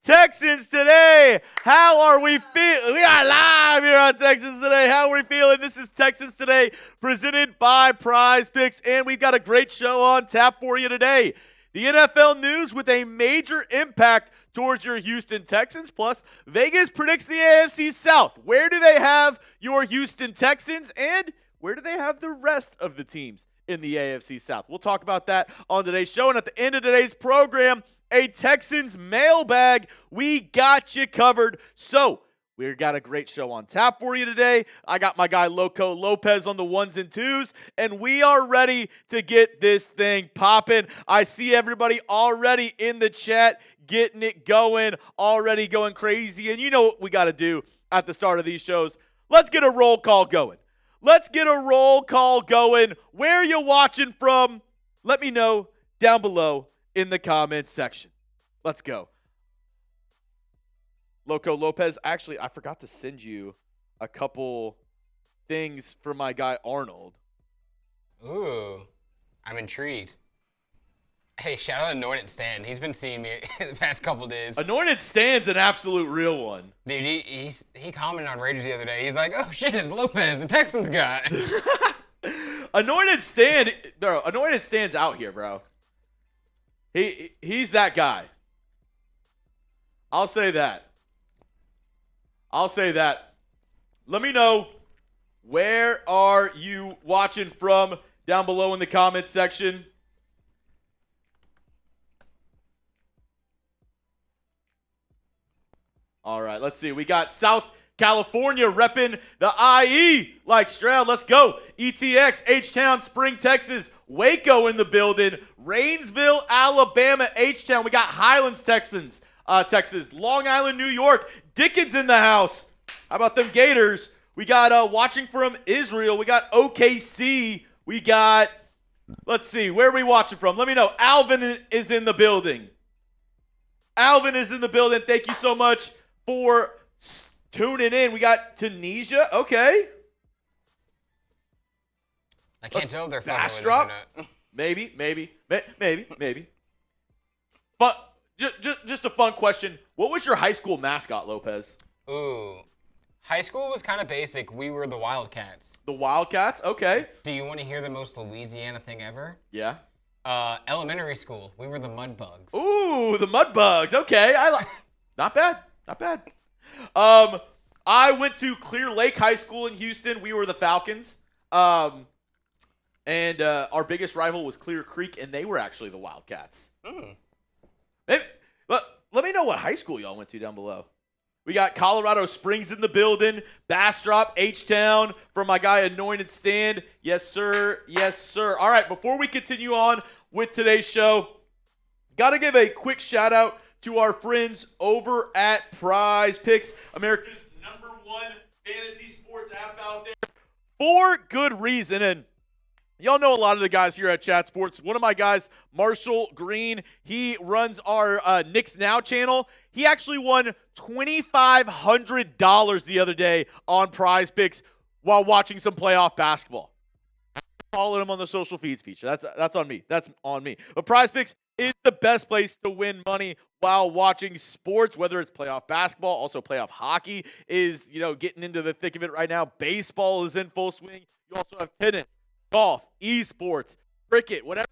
Texans Today. How are we feeling? We are live here on Texans Today. How are we feeling? This is Texans Today presented by Prize Picks, and we've got a great show on tap for you today. The NFL news with a major impact towards your Houston Texans. Plus, Vegas predicts the AFC South. Where do they have your Houston Texans, and where do they have the rest of the teams in the AFC South? We'll talk about that on today's show. And at the end of today's program, a Texans mailbag. We got you covered. So we've got a great show on tap for you today. I got my guy Loco Lopez on the ones and twos, and we are ready to get this thing popping. I see everybody already in the chat getting it going, already going crazy. And you know what we got to do at the start of these shows. Let's get a roll call going. Let's get a roll call going. Where are you watching from? Let me know down below in the comments section. Let's go. Loco Lopez, actually, I forgot to send you a couple things for my guy Arnold. Ooh, I'm intrigued. Hey, shout out Anointed Stan. He's been seeing me the past couple days. Anointed Stan's an absolute real one. Dude, he commented on Raiders the other day. He's like, oh shit, it's Lopez, the Texans guy. Anointed Stan's out here, bro. He's that guy. I'll say that. Let me know, where are you watching from down below in the comments section. All right, let's see. We got South California repping the IE like Stroud. Let's go. ETX, H-Town, Spring, Texas. Waco in the building. Rainsville, Alabama, H-Town. We got Highlands, Texas. Long Island, New York. Dickens in the house. How about them Gators? We got watching from Israel. We got OKC. We got, let's see, where are we watching from? Let me know. Alvin is in the building. Thank you so much for tuning in. We got Tunisia. Okay. I can't tell if they're fucking with us or not. Maybe. Fun, just a fun question. What was your high school mascot, Lopez? Ooh. High school was kind of basic. We were the Wildcats. The Wildcats? Okay. Do you want to hear the most Louisiana thing ever? Yeah. Elementary school. We were the Mudbugs. Ooh, the Mudbugs. Okay. Not bad. I went to Clear Lake High School in Houston. We were the Falcons. And our biggest rival was Clear Creek, and they were actually the Wildcats. Maybe, let me know what high school y'all went to down below. We got Colorado Springs in the building. Bastrop, H-Town from my guy Anointed Stand. Yes, sir. All right, before we continue on with today's show, got to give a quick shout-out to our friends over at Prize Picks, America's #1 fantasy sports app out there, for good reason. And y'all know a lot of the guys here at Chat Sports. One of my guys, Marshall Green, he runs our Knicks Now channel. He actually won $2,500 the other day on Prize Picks while watching some playoff basketball. Following him on the social feeds feature. That's on me. But Prize Picks is the best place to win money while watching sports, whether it's playoff basketball, also playoff hockey is, getting into the thick of it right now. Baseball is in full swing. You also have tennis, golf, esports, cricket, whatever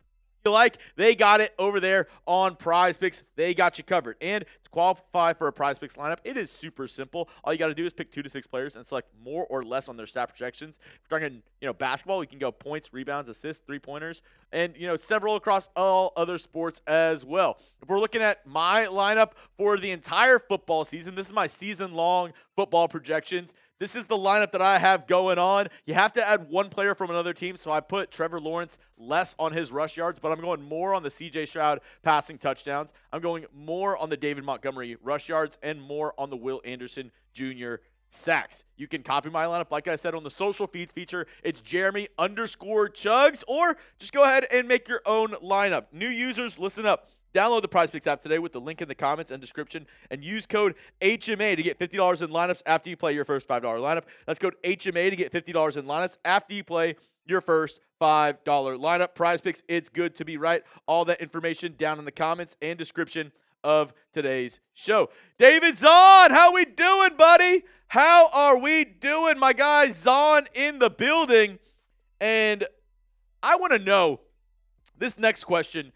you like, they got it over there on Prize Picks. They got you covered. And to qualify for a Prize Picks lineup, it is super simple. All you got to do is pick 2 to 6 players and select more or less on their stat projections. If we're talking, basketball, we can go points, rebounds, assists, 3-pointers, and, several across all other sports as well. If we're looking at my lineup for the entire football season, this is my season-long football projections. This is the lineup that I have going on. You have to add one player from another team, so I put Trevor Lawrence less on his rush yards, but I'm going more on the C.J. Stroud passing touchdowns. I'm going more on the David Montgomery rush yards and more on the Will Anderson Jr. sacks. You can copy my lineup, like I said, on the social feeds feature. It's Jeremy_Chugs, or just go ahead and make your own lineup. New users, listen up. Download the Prize Picks app today with the link in the comments and description and use code HMA to get $50 in lineups after you play your first $5 lineup. That's code HMA to get $50 in lineups after you play your first $5 lineup. Prize Picks, it's good to be right. All that information down in the comments and description of today's show. David Zahn, how we doing, buddy? How are we doing? My guy Zahn in the building. And I want to know this next question,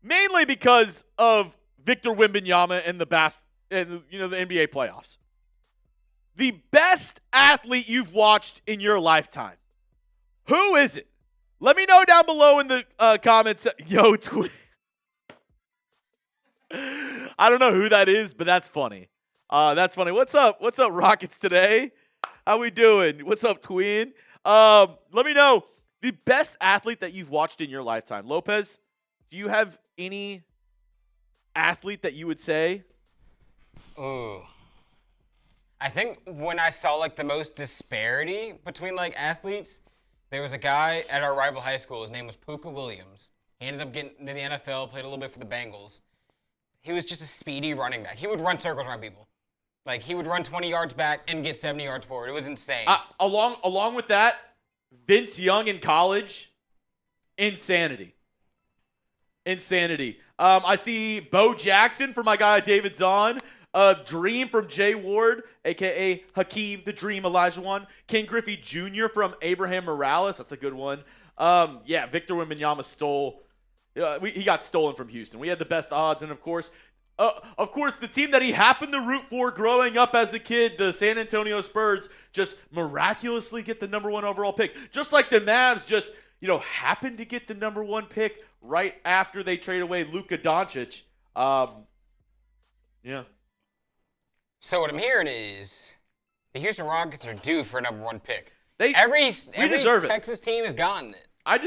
mainly because of Victor Wembanyama and the NBA playoffs. The best athlete you've watched in your lifetime. Who is it? Let me know down below in the comments. Yo, I don't know who that is, but that's funny. That's funny. What's up? What's up, Rockets today? How we doing? What's up, Twin? Let me know the best athlete that you've watched in your lifetime. Lopez, do you have any athlete that you would say? Ooh. I think when I saw like the most disparity between like athletes, there was a guy at our rival high school. His name was Puka Williams. He ended up getting into the NFL, played a little bit for the Bengals. He was just a speedy running back. He would run circles around people. Like, he would run 20 yards back and get 70 yards forward. It was insane. Along with that, Vince Young in college, insanity. I see Bo Jackson for my guy David Zahn. Dream from Jay Ward, a.k.a. Hakeem the Dream Olajuwon. Ken Griffey Jr. from Abraham Morales. That's a good one. Victor Wembanyama stole. He got stolen from Houston. We had the best odds, and of course, the team that he happened to root for growing up as a kid, the San Antonio Spurs, just miraculously get the number 1 overall pick. Just like the Mavs just, happened to get the number 1 pick right after they trade away Luka Doncic. Yeah. So what I'm hearing is the Houston Rockets are due for a number 1 pick. We deserve it. Texas team has gotten it. I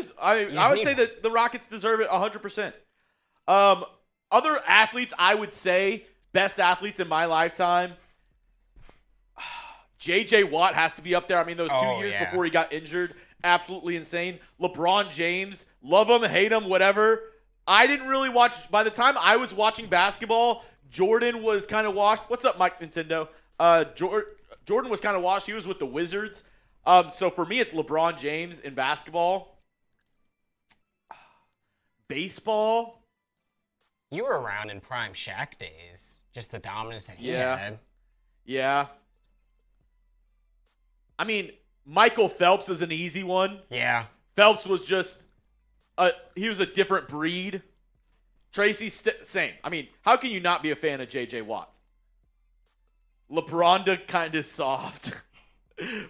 would say that the Rockets deserve it 100%. Other athletes, I would say, best athletes in my lifetime, J.J. Watt has to be up there. I mean, those 2 years before he got injured, absolutely insane. LeBron James, love him, hate him, whatever. I didn't really watch. By the time I was watching basketball, Jordan was kind of washed. What's up, Mike Nintendo? Jordan was kind of washed. He was with the Wizards. So for me, it's LeBron James in basketball. Baseball. You were around in prime Shaq days. Just the dominance that he had. Yeah. I mean, Michael Phelps is an easy one. Yeah. Phelps was just he was a different breed. Tracy, same. I mean, how can you not be a fan of J.J. Watt? LeBronda kind of soft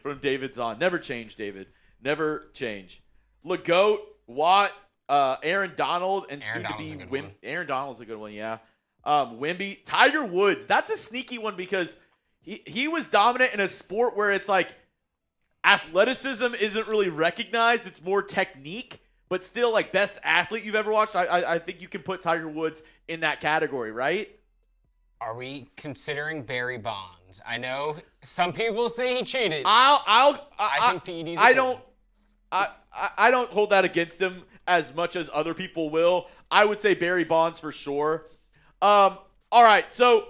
from David Zahn. Never change, David. Never change. LeGoat, Watt, Aaron Donald, and soon to be Wimby. Aaron Donald's a good one, yeah. Wimby. Tiger Woods. That's a sneaky one because he was dominant in a sport where it's like athleticism isn't really recognized. It's more technique. But still, like, best athlete you've ever watched, I think you can put Tiger Woods in that category, right? Are we considering Barry Bonds? I know some people say he cheated. I think PEDs. I don't hold that against him as much as other people will. I would say Barry Bonds for sure. All right, so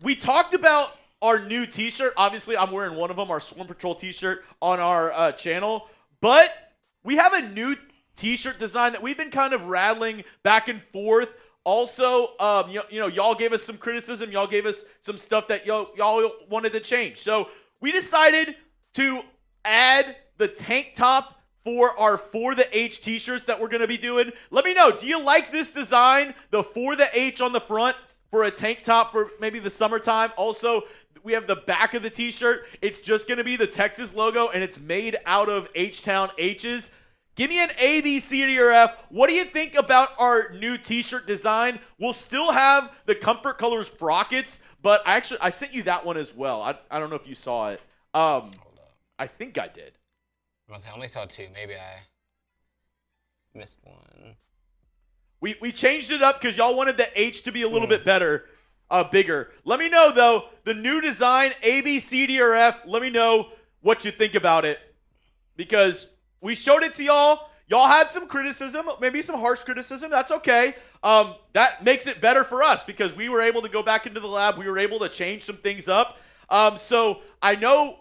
we talked about our new T-shirt. Obviously, I'm wearing one of them, our Swarm Patrol T-shirt on our channel. But we have a new T-shirt design that we've been kind of rattling back and forth. Also, y'all gave us some criticism. Y'all gave us some stuff that y'all wanted to change. So we decided to add the tank top for our For the H T-shirts that we're going to be doing. Let me know. Do you like this design? The For the H on the front for a tank top for maybe the summertime. Also, we have the back of the T-shirt. It's just going to be the Texas logo, and it's made out of H-Town H's. Give me an A, B, C, or F. What do you think about our new T-shirt design? We'll still have the Comfort Colors Sprockets, but I sent you that one as well. I don't know if you saw it. Hold up. I think I did. I only saw 2. Maybe I missed one. We changed it up because y'all wanted the H to be a little bit better, bigger. Let me know, though, the new design, A, B, C, D, or F. Let me know what you think about it because we showed it to y'all. Y'all had some criticism, maybe some harsh criticism. That's okay. That makes it better for us because we were able to go back into the lab. We were able to change some things up. So I know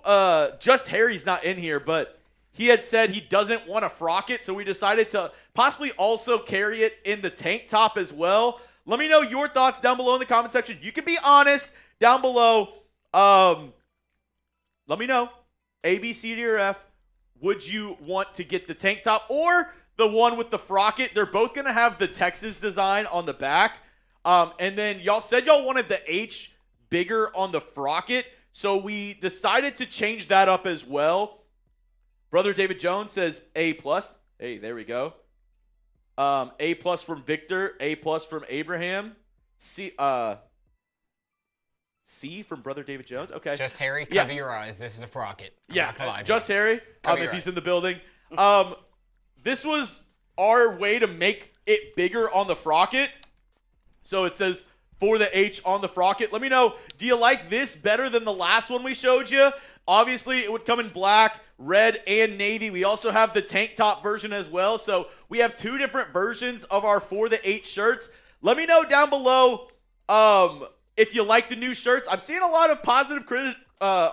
Just Harry's not in here, but he had said he doesn't want to frock it. So we decided to possibly also carry it in the tank top as well. Let me know your thoughts down below in the comment section. You can be honest down below. Let me know. A, B, C, D, or F. Would you want to get the tank top or the one with the frocket? They're both going to have the Texas design on the back. And then y'all said y'all wanted the H bigger on the frocket. So we decided to change that up as well. Brother David Jones says A+. Hey, there we go. A+ from Victor. A+ from Abraham. C from Brother David Jones. Okay. Just Harry, cover your eyes. This is a frocket. I'm not gonna lie to just you. Harry. If he's in the building. This was our way to make it bigger on the frocket. So it says for the H on the frocket. Let me know, do you like this better than the last one we showed you? Obviously, it would come in black, red, and navy. We also have the tank top version as well. So we have 2 different versions of our For the H shirts. Let me know down below if you like the new shirts. I'm seeing a lot of positive a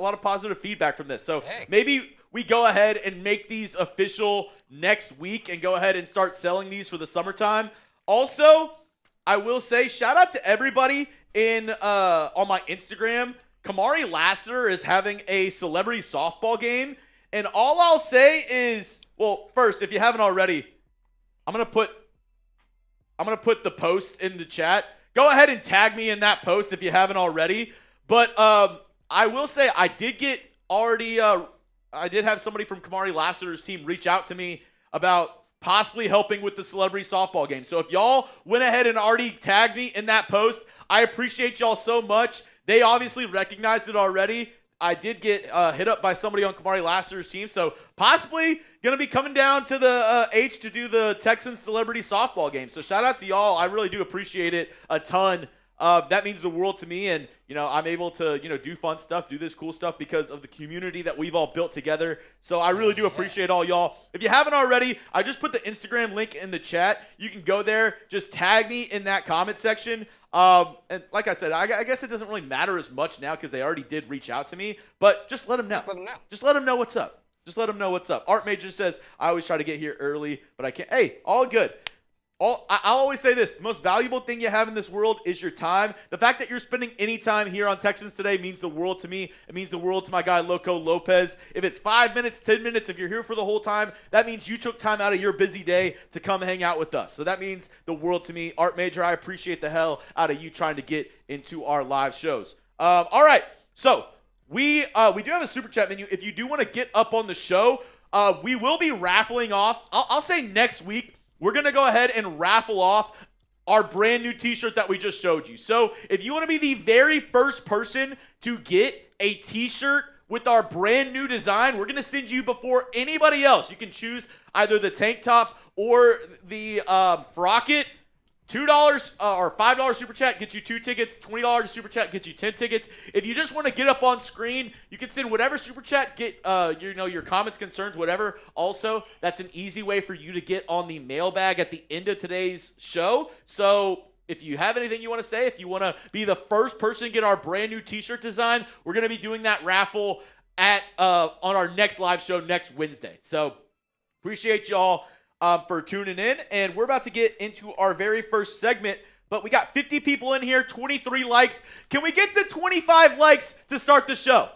lot of positive feedback from this. So maybe we go ahead and make these official next week and go ahead and start selling these for the summertime. Also, I will say shout out to everybody on my Instagram. Kamari Lassiter is having a celebrity softball game, and all I'll say is, well, first, if you haven't already, I'm gonna put the post in the chat. Go ahead and tag me in that post if you haven't already. But I will say I did have somebody from Kamari Lassiter's team reach out to me about possibly helping with the celebrity softball game. So if y'all went ahead and already tagged me in that post, I appreciate y'all so much. They obviously recognized it already. I did get hit up by somebody on Kamari Lassiter's team, so possibly going to be coming down to the H to do the Texans celebrity softball game. So shout out to y'all. I really do appreciate it a ton. That means the world to me, and I'm able to do fun stuff, do this cool stuff because of the community that we've all built together. So I really do appreciate all y'all. If you haven't already, I just put the Instagram link in the chat. You can go there, just tag me in that comment section. And like I said, I guess it doesn't really matter as much now because they already did reach out to me, but just let them know. Just let them know what's up. Just let them know what's up. Art Major says, I always try to get here early, but I can't. Hey, all good. I'll always say this. The most valuable thing you have in this world is your time. The fact that you're spending any time here on Texans Today means the world to me. It means the world to my guy, Loco Lopez. If it's 5 minutes, 10 minutes, if you're here for the whole time, that means you took time out of your busy day to come hang out with us. So that means the world to me. Art Major, I appreciate the hell out of you trying to get into our live shows. All right. So we do have a super chat menu. If you do want to get up on the show, we will be raffling off. I'll say next week. We're going to go ahead and raffle off our brand new t-shirt that we just showed you. So if you want to be the very first person to get a t-shirt with our brand new design, we're going to send you before anybody else. You can choose either the tank top or the frocket. $2 or $5 super chat gets you 2 tickets. $20 super chat gets you 10 tickets. If you just want to get up on screen, you can send whatever super chat, get your comments, concerns, whatever. Also, that's an easy way for you to get on the mailbag at the end of today's show. So if you have anything you want to say, if you want to be the first person to get our brand new t-shirt design, we're going to be doing that raffle at on our next live show next Wednesday. So appreciate y'all for tuning in, and we're about to get into our very first segment, but we got 50 people in here, 23 likes. Can we get to 25 likes to start the show?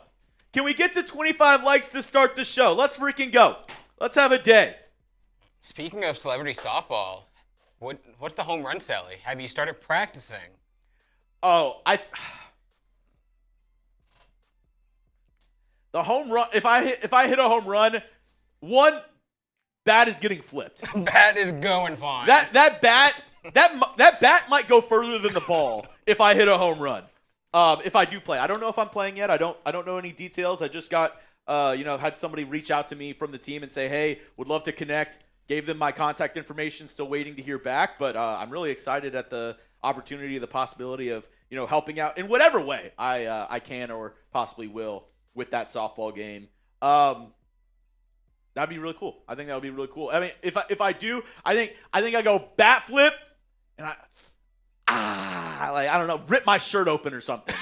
Can we get to 25 likes to start the show? Let's freaking go. Let's have a day. Speaking of celebrity softball, what's the home run, Sally? Have you started practicing? Oh, the home run, if I hit a home run, bat is getting flipped. Bat is going fine. That bat might go further than the ball if I hit a home run. If I do play, I don't know if I'm playing yet. I don't know any details. I just got had somebody reach out to me from the team and say, hey, would love to connect. Gave them my contact information. Still waiting to hear back, but I'm really excited at the opportunity, the possibility of helping out in whatever way I can or possibly will with that softball game. That'd be really cool. I think that would be really cool. I mean, if I do, I think I go bat flip, and I don't know, rip my shirt open or something.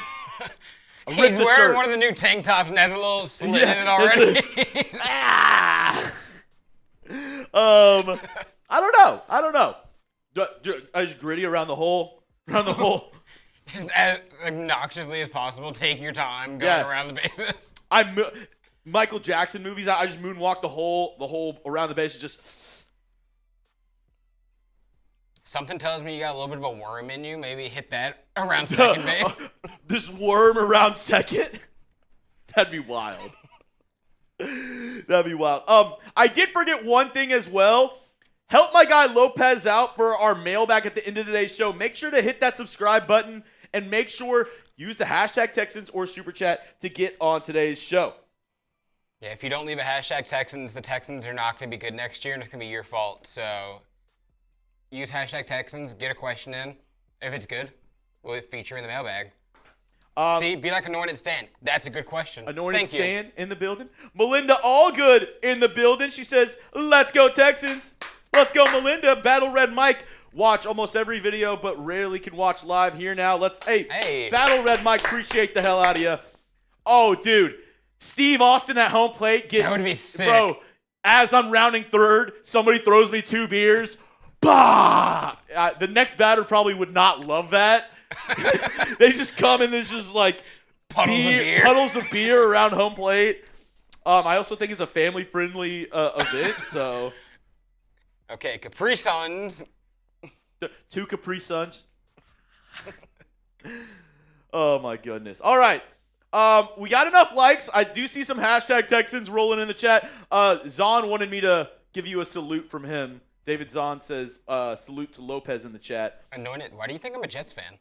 He's wearing one of the new tank tops and has a little slit in it already. I don't know. I just gritty around the hole. Around the hole. Just as obnoxiously as possible. Take your time going around the bases. Michael Jackson movies, I just moonwalk the whole around the bases. Just something tells me you got a little bit of a worm in you. Maybe hit that around second base. This worm around second? That'd be wild. That'd be wild. I did forget one thing as well. Help my guy Lopez out for our mailbag at the end of today's show. Make sure to hit that subscribe button and make sure use the hashtag Texans or Super Chat to get on today's show. Yeah, if you don't leave a hashtag Texans, the Texans are not going to be good next year, and it's going to be your fault. So use hashtag Texans, get a question in. If it's good, we'll feature in the mailbag. See, be like Anointed Stan. That's a good question. Anointed Stan in the building. Melinda Allgood in the building. She says, let's go Texans. Let's go, Melinda. Battle Red Mike. Watch almost every video, but rarely can watch live here now. Hey. Battle Red Mike, appreciate the hell out of you. Oh, dude. Steve Austin at home plate. That would be sick. Bro, as I'm rounding third, somebody throws me 2 beers. Bah! The next batter probably would not love that. They just come and there's just like puddles of beer around home plate. I also think it's a family-friendly event, so... Okay, Capri Suns. 2 Capri Suns. Oh, my goodness. All right. We got enough likes. I do see some hashtag Texans rolling in the chat. Zahn wanted me to give you a salute from him. David Zahn says, salute to Lopez in the chat. Anointed. Why do you think I'm a Jets fan?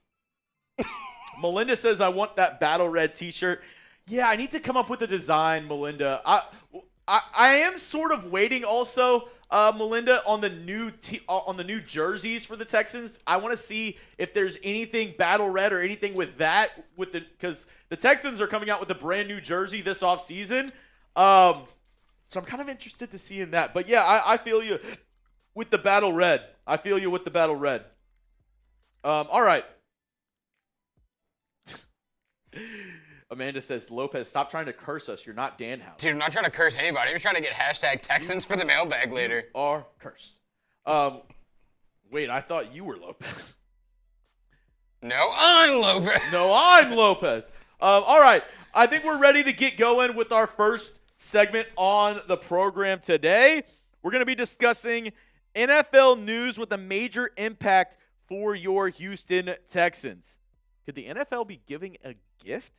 Melinda says, I want that Battle Red t-shirt. Yeah, I need to come up with a design, Melinda. I am sort of waiting also, Melinda, on the new jerseys for the Texans. I want to see if there's anything Battle Red or anything with that, because the Texans are coming out with a brand new jersey this offseason. So I'm kind of interested to see in that. But yeah, I feel you with the Battle Red. All right. Amanda says, Lopez, stop trying to curse us. You're not Danhausen. Dude, I'm not trying to curse anybody. I'm trying to get hashtag Texans for the mailbag later. You are cursed. Wait, I thought you were Lopez. No, I'm Lopez. All right. I think we're ready to get going with our first segment on the program today. We're going to be discussing NFL news with a major impact for your Houston Texans. Could the NFL be giving a gift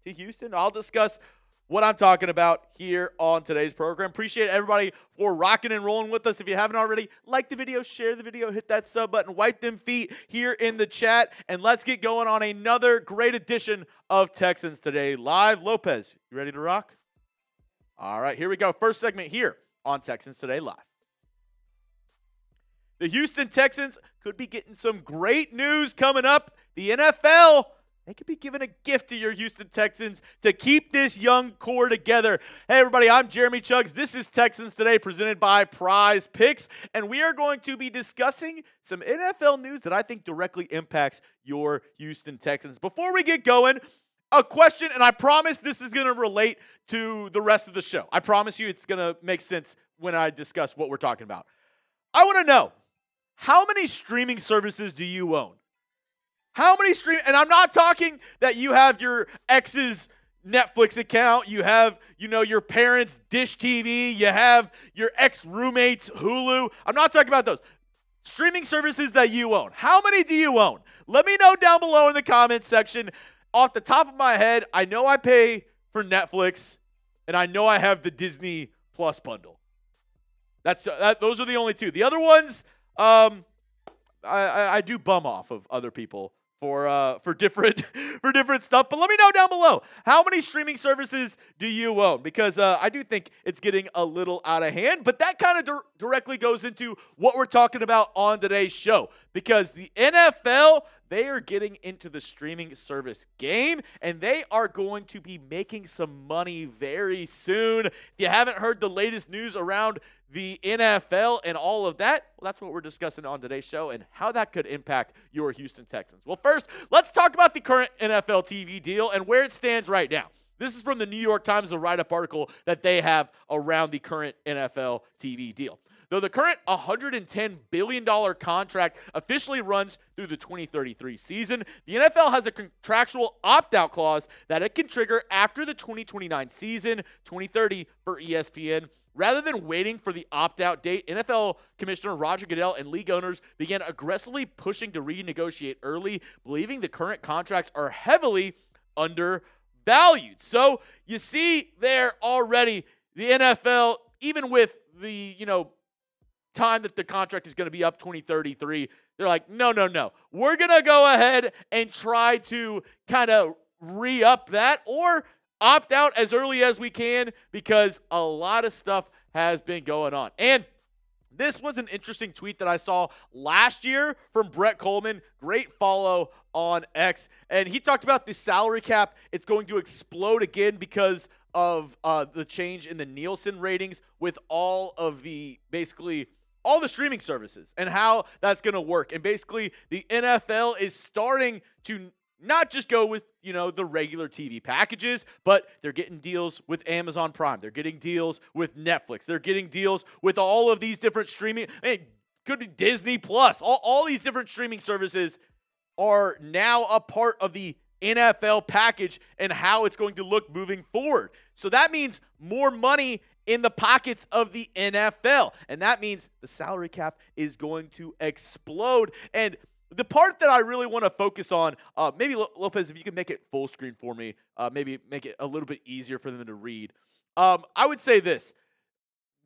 to Houston? I'll discuss what I'm talking about here on today's program. Appreciate everybody for rocking and rolling with us. If you haven't already, like the video, share the video, hit that sub button, wipe them feet here in the chat, and let's get going on another great edition of Texans Today Live. Lopez, you ready to rock? All right, here we go. First segment here on Texans Today Live. The Houston Texans could be getting some great news coming up. The NFL, they could be giving a gift to your Houston Texans to keep this young core together. Hey, everybody, I'm Jeremy Chuggs. This is Texans Today presented by Prize Picks, and we are going to be discussing some NFL news that I think directly impacts your Houston Texans. Before we get going, a question, and I promise this is going to relate to the rest of the show. I promise you it's going to make sense when I discuss what we're talking about. I want to know, how many streaming services do you own? How many and I'm not talking that you have your ex's Netflix account, you have, your parents' Dish TV, you have your ex-roommate's Hulu. I'm not talking about those. Streaming services that you own. How many do you own? Let me know down below in the comments section. Off the top of my head, I know I pay for Netflix, and I know I have the Disney Plus bundle. Those are the only two. The other ones, I do bum off of other people for different stuff. But let me know down below, how many streaming services do you own? Because I do think it's getting a little out of hand. But that kind of directly goes into what we're talking about on today's show. Because the NFL, they are getting into the streaming service game, and they are going to be making some money very soon. If you haven't heard the latest news around the NFL and all of that, well, that's what we're discussing on today's show and how that could impact your Houston Texans. Well, first, let's talk about the current NFL TV deal and where it stands right now. This is from the New York Times, a write-up article that they have around the current NFL TV deal. Though the current $110 billion contract officially runs through the 2033 season, the NFL has a contractual opt-out clause that it can trigger after the 2029 season, 2030 for ESPN. Rather than waiting for the opt-out date, NFL Commissioner Roger Goodell and league owners began aggressively pushing to renegotiate early, believing the current contracts are heavily undervalued. So you see there already, the NFL, even with the, time that the contract is going to be up 2033, they're like, no. We're going to go ahead and try to kind of re-up that or opt out as early as we can because a lot of stuff has been going on. And this was an interesting tweet that I saw last year from Brett Coleman. Great follow on X. And he talked about the salary cap. It's going to explode again because of the change in the Nielsen ratings with all of the, basically, all the streaming services and how that's going to work. And basically, the NFL is starting to not just go with, the regular TV packages, but they're getting deals with Amazon Prime. They're getting deals with Netflix. They're getting deals with all of these different streaming. It could be Disney Plus. All these different streaming services are now a part of the NFL package and how it's going to look moving forward. So that means more money in the pockets of the NFL. And that means the salary cap is going to explode. And the part that I really want to focus on, maybe Lopez, if you can make it full screen for me, maybe make it a little bit easier for them to read. I would say this.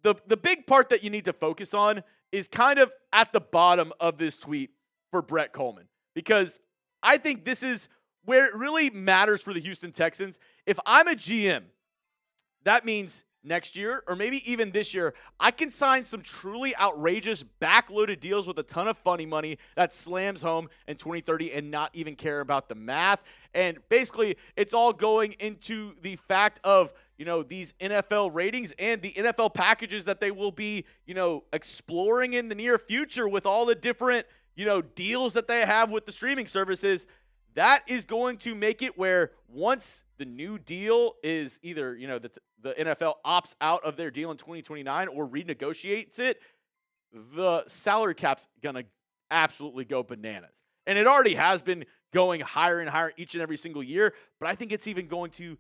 The big part that you need to focus on is kind of at the bottom of this tweet for Brett Coleman, because I think this is where it really matters for the Houston Texans. If I'm a GM, that means next year, or maybe even this year, I can sign some truly outrageous backloaded deals with a ton of funny money that slams home in 2030 and not even care about the math. And basically, it's all going into the fact of, these NFL ratings and the NFL packages that they will be, exploring in the near future with all the different, deals that they have with the streaming services. That is going to make it where once the new deal is either, the NFL opts out of their deal in 2029 or renegotiates it, the salary cap's going to absolutely go bananas. And it already has been going higher and higher each and every single year, but I think it's even going to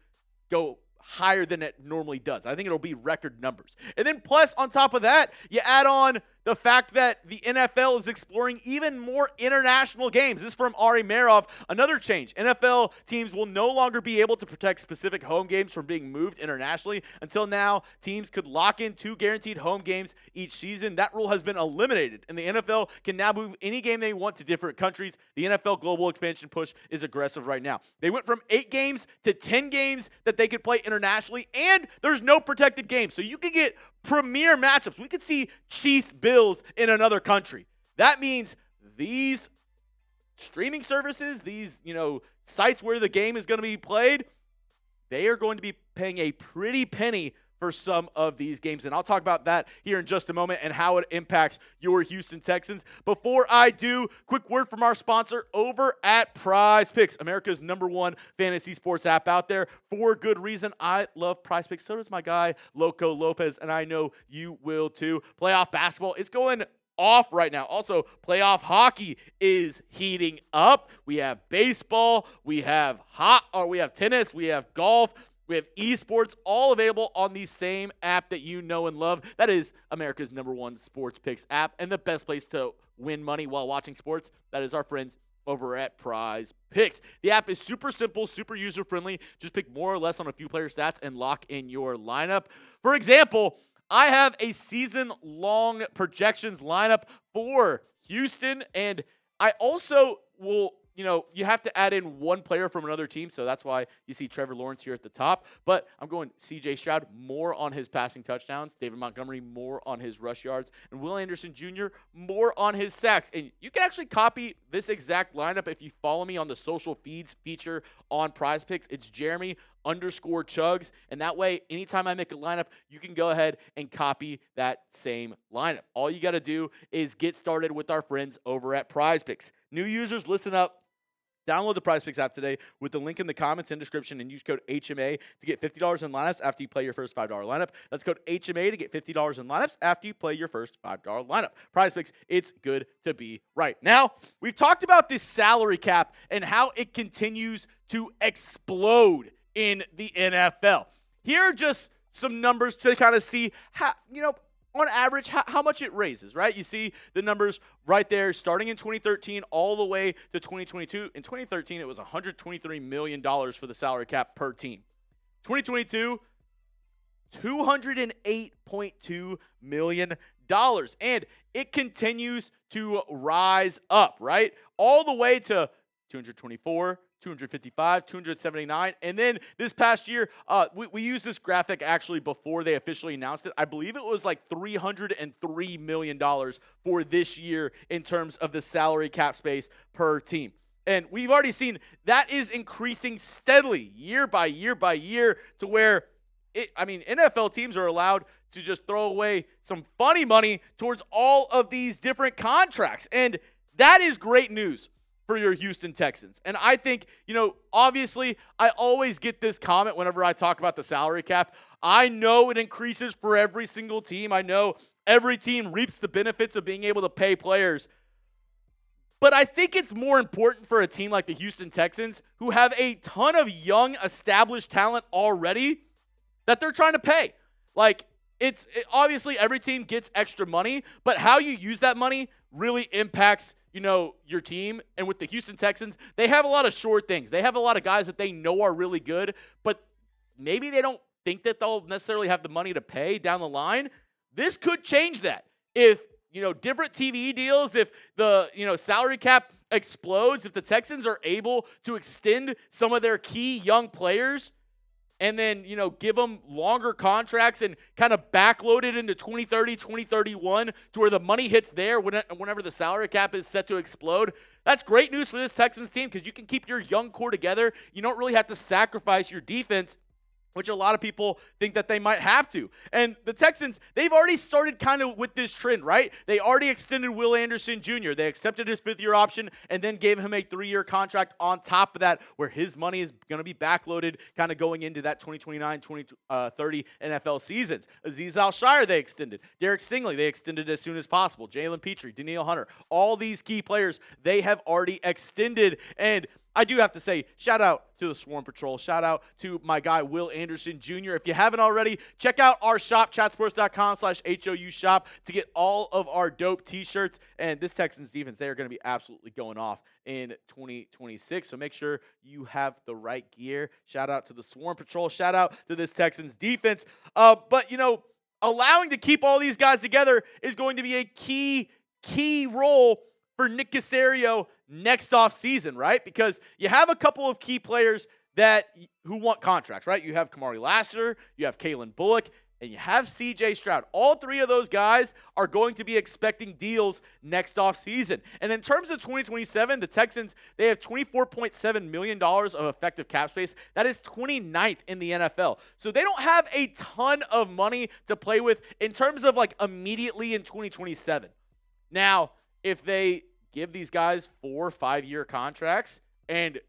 go higher than it normally does. I think it'll be record numbers. And then plus, on top of that, you add on the fact that the NFL is exploring even more international games. This is from Ari Meroff. Another change. NFL teams will no longer be able to protect specific home games from being moved internationally. Until now, teams could lock in 2 guaranteed home games each season. That rule has been eliminated, and the NFL can now move any game they want to different countries. The NFL global expansion push is aggressive right now. They went from 8 games to 10 games that they could play internationally, and there's no protected games. So you could get premier matchups. We could see Chiefs-Bills in another country. That means these streaming services, these, sites where the game is going to be played, they are going to be paying a pretty penny for some of these games. And I'll talk about that here in just a moment and how it impacts your Houston Texans. Before I do, quick word from our sponsor over at Prize Picks, America's #1 fantasy sports app out there. For good reason. I love Prize Picks. So does my guy, Loco Lopez, and I know you will too. Playoff basketball is going off right now. Also, playoff hockey is heating up. We have baseball, we have tennis, we have golf. We have esports, all available on the same app that you know and love. That is America's #1 sports picks app, and the best place to win money while watching sports. That is our friends over at Prize Picks. The app is super simple, super user-friendly. Just pick more or less on a few player stats and lock in your lineup. For example, I have a season-long projections lineup for Houston, and I also will you have to add in one player from another team, so that's why you see Trevor Lawrence here at the top. But I'm going C.J. Stroud, more on his passing touchdowns. David Montgomery, more on his rush yards. And Will Anderson Jr., more on his sacks. And you can actually copy this exact lineup if you follow me on the social feeds feature on Prize Picks. It's Jeremy_Chugs. And that way, anytime I make a lineup, you can go ahead and copy that same lineup. All you got to do is get started with our friends over at Prize Picks. New users, listen up. Download the PrizePicks app today with the link in the comments and description and use code HMA to get $50 in lineups after you play your first $5 lineup. That's code HMA to get $50 in lineups after you play your first $5 lineup. PrizePicks, it's good to be right. Now, we've talked about this salary cap and how it continues to explode in the NFL. Here are just some numbers to kind of see how, on average, how much it raises, right? You see the numbers right there, starting in 2013 all the way to 2022. In 2013, it was $123 million for the salary cap per team. 2022, $208.2 million. And it continues to rise up, right? All the way to 224, 255, 279. And then this past year, we used this graphic actually before they officially announced it. I believe it was like $303 million for this year in terms of the salary cap space per team. And we've already seen that is increasing steadily year by year by year to where NFL teams are allowed to just throw away some funny money towards all of these different contracts. And that is great news for your Houston Texans. And I think, obviously, I always get this comment whenever I talk about the salary cap. I know it increases for every single team. I know every team reaps the benefits of being able to pay players. But I think it's more important for a team like the Houston Texans, who have a ton of young, established talent already, that they're trying to pay. Obviously every team gets extra money, but how you use that money really impacts your team. And with the Houston Texans, they have a lot of sure things. They have a lot of guys that they know are really good, but maybe they don't think that they'll necessarily have the money to pay down the line. This could change that. If, different TV deals, if the, salary cap explodes, if the Texans are able to extend some of their key young players and then, give them longer contracts and kind of backload it into 2030, 2031 to where the money hits there whenever the salary cap is set to explode. That's great news for this Texans team because you can keep your young core together. You don't really have to sacrifice your defense, which a lot of people think that they might have to. And the Texans, they've already started kind of with this trend, right? They already extended Will Anderson Jr. They accepted his fifth-year option and then gave him a 3-year contract on top of that where his money is going to be backloaded kind of going into that 2029-2030 NFL seasons. Azeez Al-Shaair, they extended. Derek Stingley, they extended as soon as possible. Jalen Pitre, Danielle Hunter, all these key players, they have already extended. And I do have to say, shout out to the Swarm Patrol. Shout out to my guy, Will Anderson Jr. If you haven't already, check out our shop, chatsports.com/HOU shop to get all of our dope t-shirts. And this Texans defense, they are going to be absolutely going off in 2026. So make sure you have the right gear. Shout out to the Swarm Patrol. Shout out to this Texans defense. But, allowing to keep all these guys together is going to be a key role for Nick Caserio next offseason, right? Because you have a couple of key players who want contracts, right? You have Kamari Lassiter, you have Kalen Bullock, and you have CJ Stroud. All three of those guys are going to be expecting deals next offseason. And in terms of 2027, the Texans, they have $24.7 million of effective cap space. That is 29th in the NFL. So they don't have a ton of money to play with in terms of immediately in 2027. Now, if they give these guys 4 or 5-year contracts and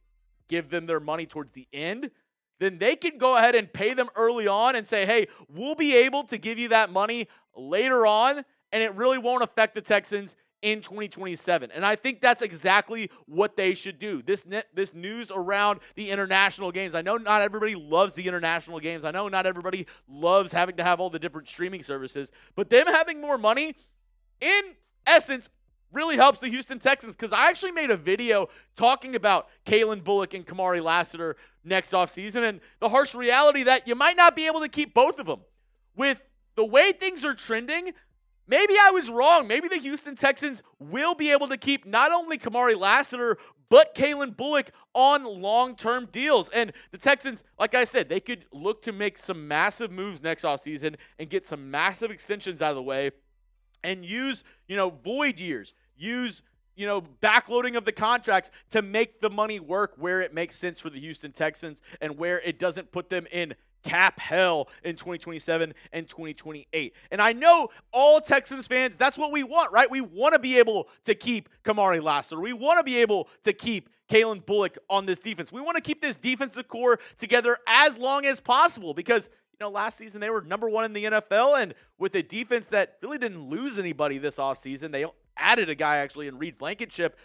give them their money towards the end, then they can go ahead and pay them early on and say, hey, we'll be able to give you that money later on, and it really won't affect the Texans in 2027. And I think that's exactly what they should do. This news around the international games. I know not everybody loves the international games. I know not everybody loves having to have all the different streaming services, but them having more money, in essence, really helps the Houston Texans, because I actually made a video talking about Kalen Bullock and Kamari Lassiter next offseason and the harsh reality that you might not be able to keep both of them. With the way things are trending, maybe I was wrong. Maybe the Houston Texans will be able to keep not only Kamari Lassiter, but Kalen Bullock on long-term deals. And the Texans, like I said, they could look to make some massive moves next offseason and get some massive extensions out of the way and use, void years. Use, backloading of the contracts to make the money work where it makes sense for the Houston Texans and where it doesn't put them in cap hell in 2027 and 2028. And I know all Texans fans, that's what we want, right? We want to be able to keep Kamari Lassiter. We want to be able to keep Kalen Bullock on this defense. We want to keep this defensive core together as long as possible because, last season they were number 1 in the NFL, and with a defense that really didn't lose anybody this offseason, they added a guy actually in Reed Blankenship.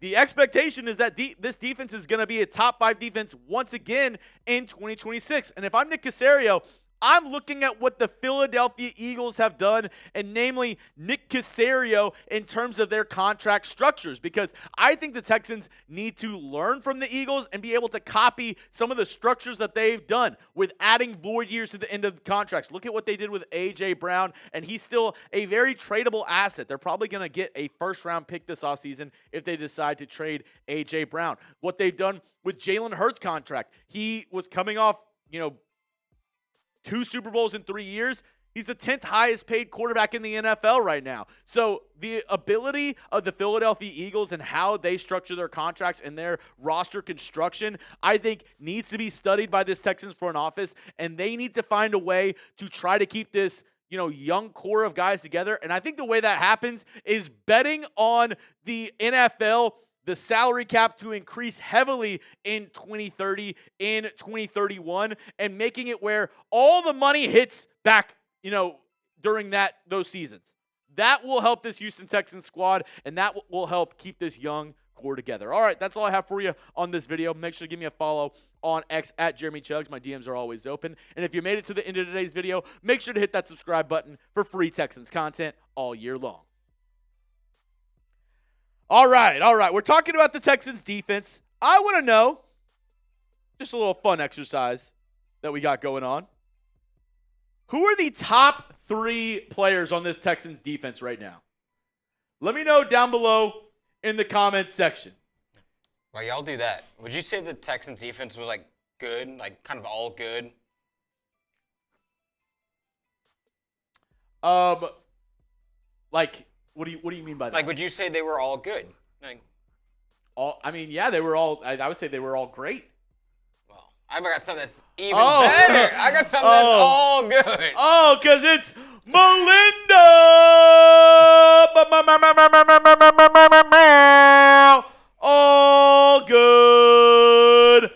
The expectation is that this defense is going to be a top 5 defense once again in 2026. And if I'm Nick Caserio, I'm looking at what the Philadelphia Eagles have done, and namely Nick Caserio in terms of their contract structures, because I think the Texans need to learn from the Eagles and be able to copy some of the structures that they've done with adding void years to the end of the contracts. Look at what they did with A.J. Brown, and he's still a very tradable asset. They're probably going to get a first-round pick this offseason if they decide to trade A.J. Brown. What they've done with Jalen Hurts' contract, he was coming off, 2 Super Bowls in 3 years. He's the 10th highest paid quarterback in the NFL right now. So the ability of the Philadelphia Eagles and how they structure their contracts and their roster construction, I think needs to be studied by this Texans front office, and they need to find a way to try to keep this young core of guys together. And I think the way that happens is betting on the NFL, the salary cap to increase heavily in 2030, in 2031, and making it where all the money hits back, during those seasons. That will help this Houston Texans squad, and that will help keep this young core together. All right, that's all I have for you on this video. Make sure to give me a follow on X at Jeremy Chugs. My DMs are always open. And if you made it to the end of today's video, make sure to hit that subscribe button for free Texans content all year long. All right. We're talking about the Texans defense. I want to know, just a little fun exercise that we got going on. Who are the top 3 players on this Texans defense right now? Let me know down below in the comments section. While y'all do that, would you say the Texans defense was good, kind of all good? What do you mean by that? Would you say they were all good? Yeah, they were all. I would say they were all great. Well, I've got something that's even better. I got something that's all good. Oh, because it's Melinda. All good.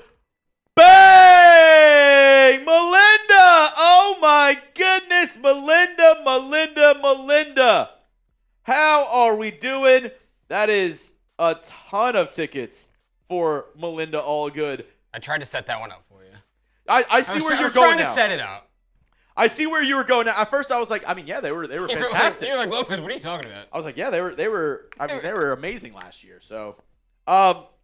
Bang! Melinda. Oh my goodness, Melinda. How are we doing? That is a ton of tickets for Melinda Allgood. I tried to set that one up for you. I see where you're going now. I was trying to set it up. I see where you were going now. At first, I was like, they were fantastic. You were like, Lopez, what are you talking about? I was like, yeah, they were amazing last year. So,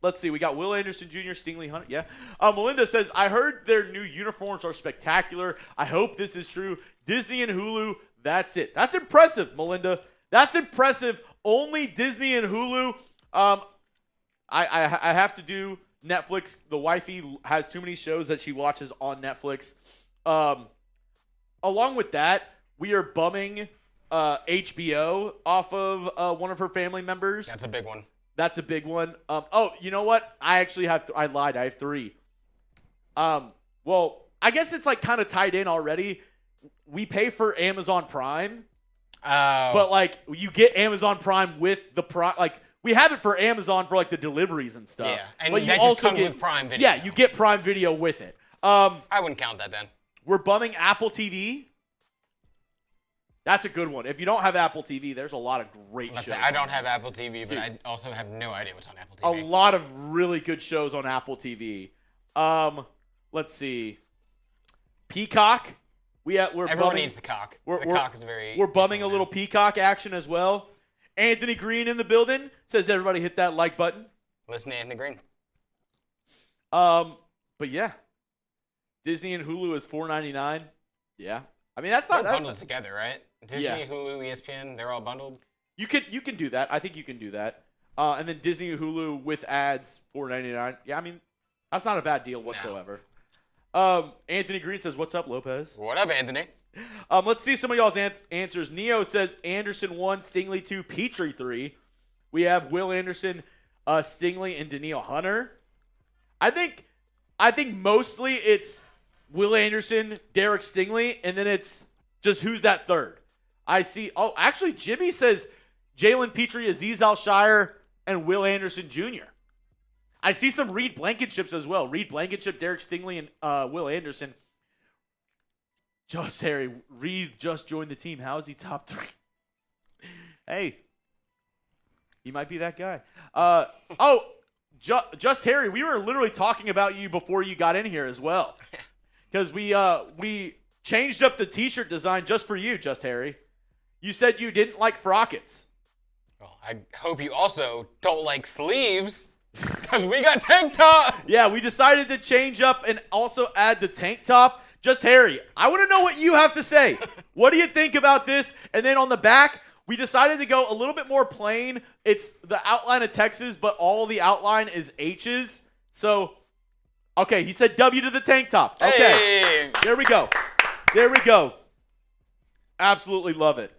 let's see. We got Will Anderson Jr., Stingley Hunter. Yeah. Melinda says, I heard their new uniforms are spectacular. I hope this is true. Disney and Hulu. That's it. That's impressive, Melinda. That's impressive. Only Disney and Hulu. I have to do Netflix. The wifey has too many shows that she watches on Netflix. Along with that, we are bumming HBO off of one of her family members. That's a big one. That's a big one. You know what? I lied. I have 3. Well, I guess it's kind of tied in already. We pay for Amazon Prime. But you get Amazon Prime with the Prime, we have it for Amazon for the deliveries and stuff. Yeah, and but that just comes with Prime Video. Yeah, you get Prime Video with it. I wouldn't count that then. We're bumming Apple TV. That's a good one. If you don't have Apple TV, there's a lot of great shows. I don't have Apple TV, but I also have no idea what's on Apple TV. A lot of really good shows on Apple TV. Let's see. Peacock. Everyone needs the cock. The cock is very. We're bumming a little Peacock action as well. Anthony Green in the building says everybody hit that like button. Listen to Anthony Green. But yeah, Disney and Hulu is $4.99. Yeah, that's not bundled together, right? Disney, Hulu, ESPN, they're all bundled. You can do that. I think you can do that. And then Disney and Hulu with ads, $4.99. Yeah, that's not a bad deal whatsoever. No. Anthony Green says, "What's up, Lopez?" What up, Anthony? Let's see some of y'all's answers. Neo says Anderson 1, Stingley 2, Pitre 3. We have Will Anderson, Stingley, and Danielle Hunter. I think mostly it's Will Anderson, Derek Stingley, and then it's just who's that third. I see. Oh, actually, Jimmy says Jalen Pitre, Azeez Al-Shaair, and Will Anderson Jr. I see some Reed Blankenships as well. Reed Blankenship, Derek Stingley, and Will Anderson. Just Harry, Reed just joined the team. How is he top 3? Hey, he might be that guy. Just Harry, we were literally talking about you before you got in here as well. Because we changed up the t-shirt design just for you, Just Harry. You said you didn't like frockets. Well, I hope you also don't like sleeves, because we got tank top. Yeah, we decided to change up and also add the tank top. Just Harry, I want to know what you have to say. What do you think about this? And then on the back, we decided to go a little bit more plain. It's the outline of Texas, but all the outline is H's. So, okay, he said W to the tank top. Okay, Hey. There we go. There we go. Absolutely love it.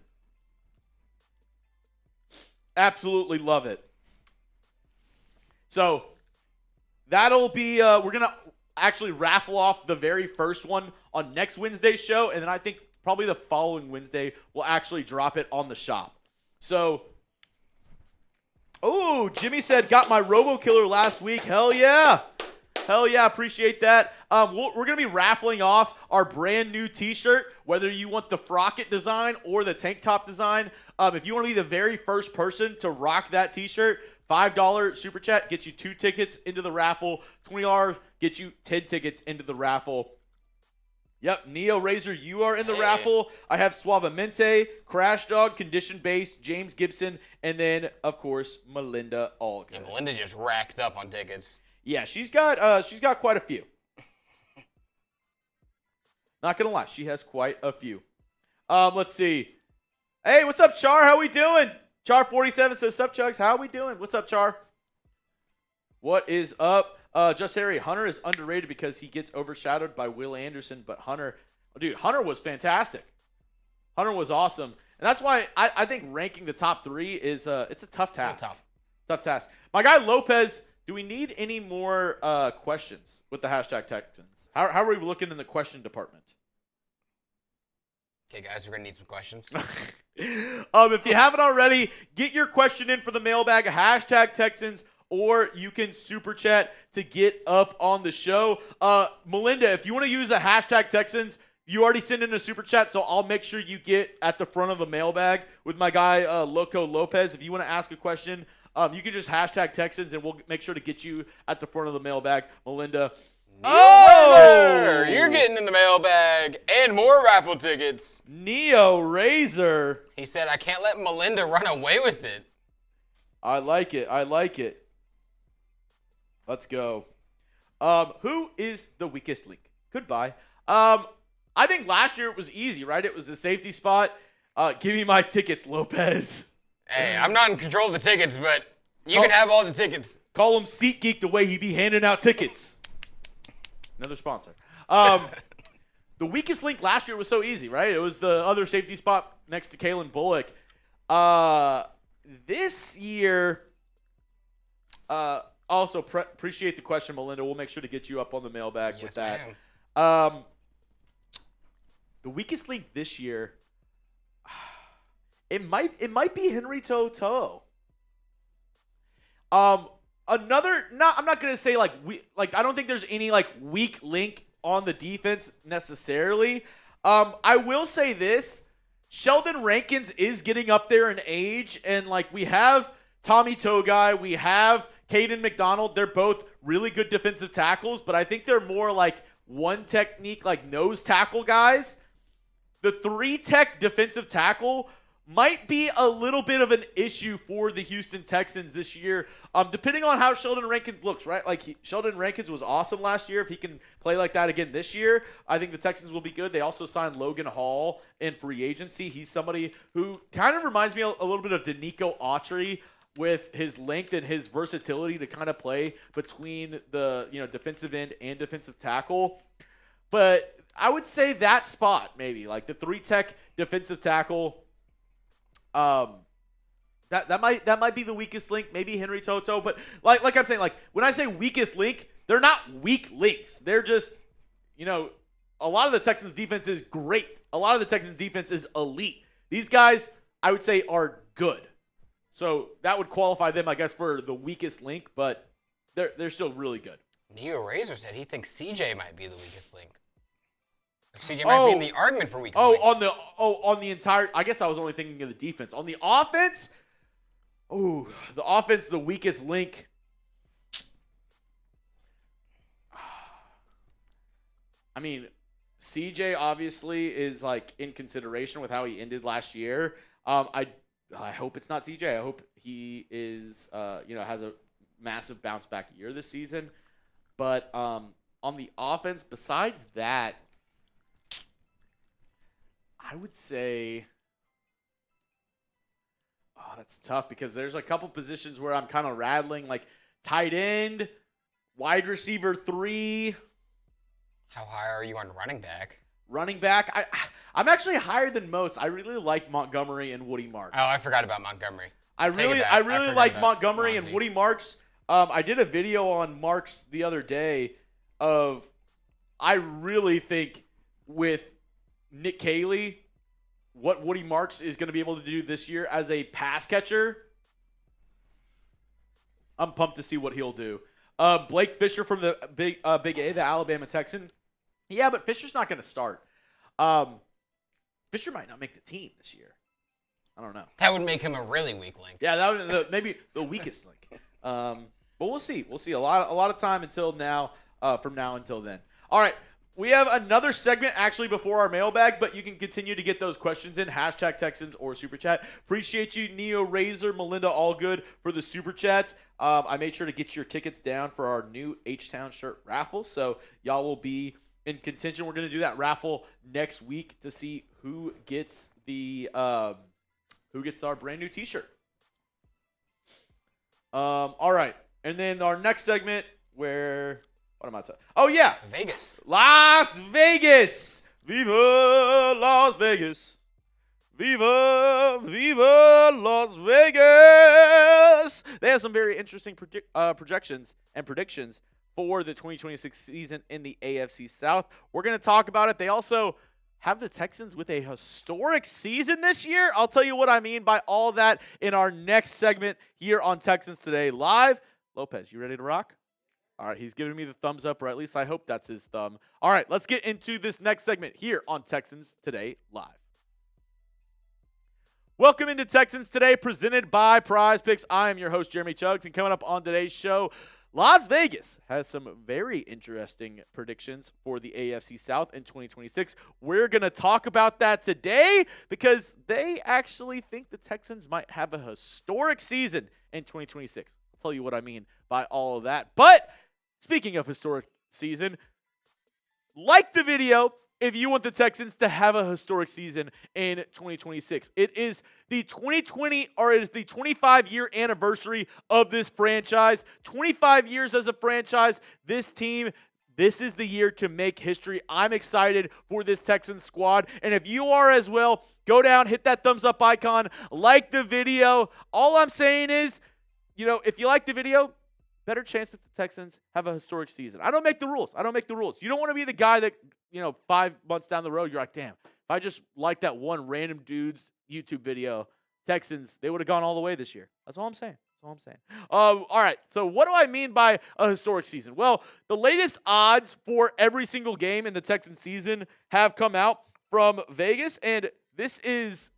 Absolutely love it. So, that'll be, we're going to actually raffle off the very first one on next Wednesday's show, and then I think probably the following Wednesday we'll actually drop it on the shop. So, oh, Jimmy said, got my Robo Killer last week. Hell yeah. Hell yeah, appreciate that. We're going to be raffling off our brand new t-shirt, whether you want the frocket design or the tank top design. If you want to be the very first person to rock that t-shirt, $5 super chat gets you 2 tickets into the raffle. $20 gets you 10 tickets into the raffle. Yep, Neo Razor, you are in the raffle. I have Suavemente, Crash Dog, Condition Based, James Gibson, and then, of course, Melinda Allgood. Yeah, Melinda just racked up on tickets. Yeah, she's got quite a few. Not gonna lie, she has quite a few. Let's see. Hey, what's up, Char? How we doing? Char47 says, sup, Chugs? How we doing? What's up, Char? What is up? Just Harry, Hunter is underrated because he gets overshadowed by Will Anderson, but Hunter was fantastic. Hunter was awesome. And that's why I think ranking the top 3 is it's a tough task. Tough task. My guy Lopez, do we need any more questions with the hashtag Texans? How are we looking in the question department? Okay, guys, we're going to need some questions. If you haven't already, get your question in for the mailbag, hashtag Texans, or you can super chat to get up on the show. Melinda, if you want to use a hashtag Texans, you already sent in a super chat, so I'll make sure you get at the front of the mailbag with my guy Loco Lopez. If you want to ask a question, you can just hashtag Texans, and we'll make sure to get you at the front of the mailbag, Melinda. Oh! You're getting in the mailbag and more raffle tickets. Neo Razor. He said, I can't let Melinda run away with it. I like it. I like it. Let's go. Who is the weakest link? Goodbye. I think last year it was easy, right? It was the safety spot. Give me my tickets, Lopez. Hey, I'm not in control of the tickets, but you can have all the tickets. Call him SeatGeek the way he be handing out tickets. Another sponsor. The weakest link last year was so easy, right? It was the other safety spot next to Kalen Bullock. This year, also appreciate the question, Melinda. We'll make sure to get you up on the mailbag with that. Ma'am. The weakest link this year, it might be Henry Toto. I'm not gonna say I don't think there's any weak link on the defense necessarily. I will say this: Sheldon Rankins is getting up there in age, and we have Tommy Togai, we have Caden McDonald. They're both really good defensive tackles, but I think they're more one technique, nose tackle guys. The 3-tech defensive tackle might be a little bit of an issue for the Houston Texans this year, depending on how Sheldon Rankins looks, right? Sheldon Rankins was awesome last year. If he can play like that again this year, I think the Texans will be good. They also signed Logan Hall in free agency. He's somebody who kind of reminds me a little bit of DeMeco Autry with his length and his versatility to kind of play between the defensive end and defensive tackle. But I would say that spot maybe, the 3-tech defensive tackle. That might be the weakest link, maybe Henry Toto, but like I'm saying, when I say weakest link, they're not weak links. They're just, a lot of the Texans defense is great. A lot of the Texans defense is elite. These guys, I would say, are good. So that would qualify them, I guess, for the weakest link, but they're still really good. Neo Razor said he thinks CJ might be the weakest link. CJ might be in the argument for weakest link. On the entire, I guess I was only thinking of the defense. On the offense, the offense, the weakest link. I mean, CJ obviously is like in consideration with how he ended last year. I hope it's not CJ. I hope he is has a massive bounce back year this season. But on the offense, besides that, I would say, that's tough because there's a couple positions where I'm kind of rattling, like tight end, wide receiver 3. How high are you on running back? Running back, I'm actually higher than most. I really like Montgomery and Woody Marks. Oh, I forgot about Montgomery. I really like Montgomery and Woody Marks. I did a video on Marks the other day of, I really think with Nick Caley, what Woody Marks is going to be able to do this year as a pass catcher, I'm pumped to see what he'll do. Blake Fisher from the Big A, the Alabama Texan. Yeah, but Fisher's not going to start. Fisher might not make the team this year. I don't know. That would make him a really weak link. Yeah, that would maybe the weakest link. But we'll see. We'll see. A lot of time until now. From now until then. All right. We have another segment actually before our mailbag, but you can continue to get those questions in. Hashtag Texans or Super Chat. Appreciate you, Neo Razor, Melinda Allgood, for the Super Chats. I made sure to get your tickets down for our new H-Town shirt raffle. So y'all will be in contention. We're going to do that raffle next week to see who gets our brand new T-shirt. All right. And then our next segment where... What am I talking? Oh, yeah. Vegas. Las Vegas. Viva Las Vegas. Viva Las Vegas. They have some very interesting projections and predictions for the 2026 season in the AFC South. We're going to talk about it. They also have the Texans with a historic season this year. I'll tell you what I mean by all that in our next segment here on Texans Today Live. Lopez, you ready to rock? All right, he's giving me the thumbs up, or at least I hope that's his thumb. All right, let's get into this next segment here on Texans Today Live. Welcome into Texans Today, presented by Prize Picks. I am your host, Jeremy Chuggs, and coming up on today's show, Las Vegas has some very interesting predictions for the AFC South in 2026. We're going to talk about that today because they actually think the Texans might have a historic season in 2026. I'll tell you what I mean by all of that. But speaking of historic season, like the video if you want the Texans to have a historic season in 2026. It is the 25-year anniversary of this franchise. 25 years as a franchise. This team, this is the year to make history. I'm excited for this Texans squad. And if you are as well, go down, hit that thumbs up icon, like the video. All I'm saying is, if you like the video, better chance that the Texans have a historic season. I don't make the rules. You don't want to be the guy that, 5 months down the road, you're like, damn, if I just like that one random dude's YouTube video, Texans, they would have gone all the way this year. That's all I'm saying. All right, so what do I mean by a historic season? Well, the latest odds for every single game in the Texans season have come out from Vegas, and this is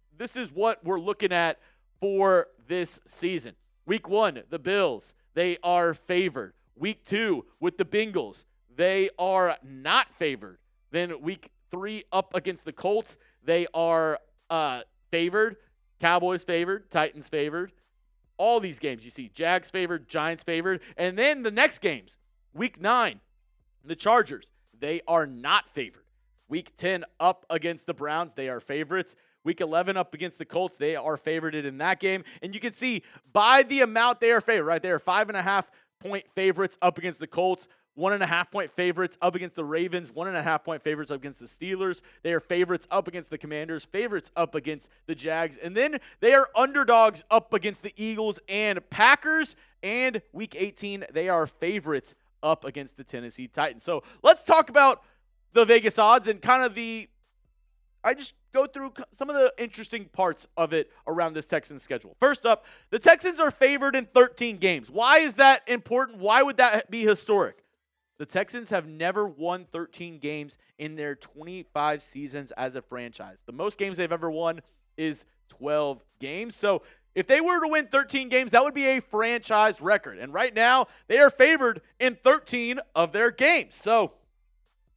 what we're looking at for this season. Week 1, the Bills, they are favored. Week 2, with the Bengals, they are not favored. Then week 3, up against the Colts, they are favored. Cowboys favored. Titans favored. All these games you see, Jags favored, Giants favored. And then the next games, week 9, the Chargers, they are not favored. Week 10, up against the Browns, they are favorites. Week 11 up against the Colts, they are favorited in that game. And you can see by the amount they are favored, right? They are 5.5-point favorites up against the Colts, 1.5-point favorites up against the Ravens, 1.5-point favorites up against the Steelers. They are favorites up against the Commanders, favorites up against the Jags. And then they are underdogs up against the Eagles and Packers. And week 18, they are favorites up against the Tennessee Titans. So let's talk about the Vegas odds and kind of I just go through some of the interesting parts of it around this Texans schedule. First up, the Texans are favored in 13 games. Why is that important? Why would that be historic? The Texans have never won 13 games in their 25 seasons as a franchise. The most games they've ever won is 12 games. So if they were to win 13 games, that would be a franchise record. And right now, they are favored in 13 of their games. So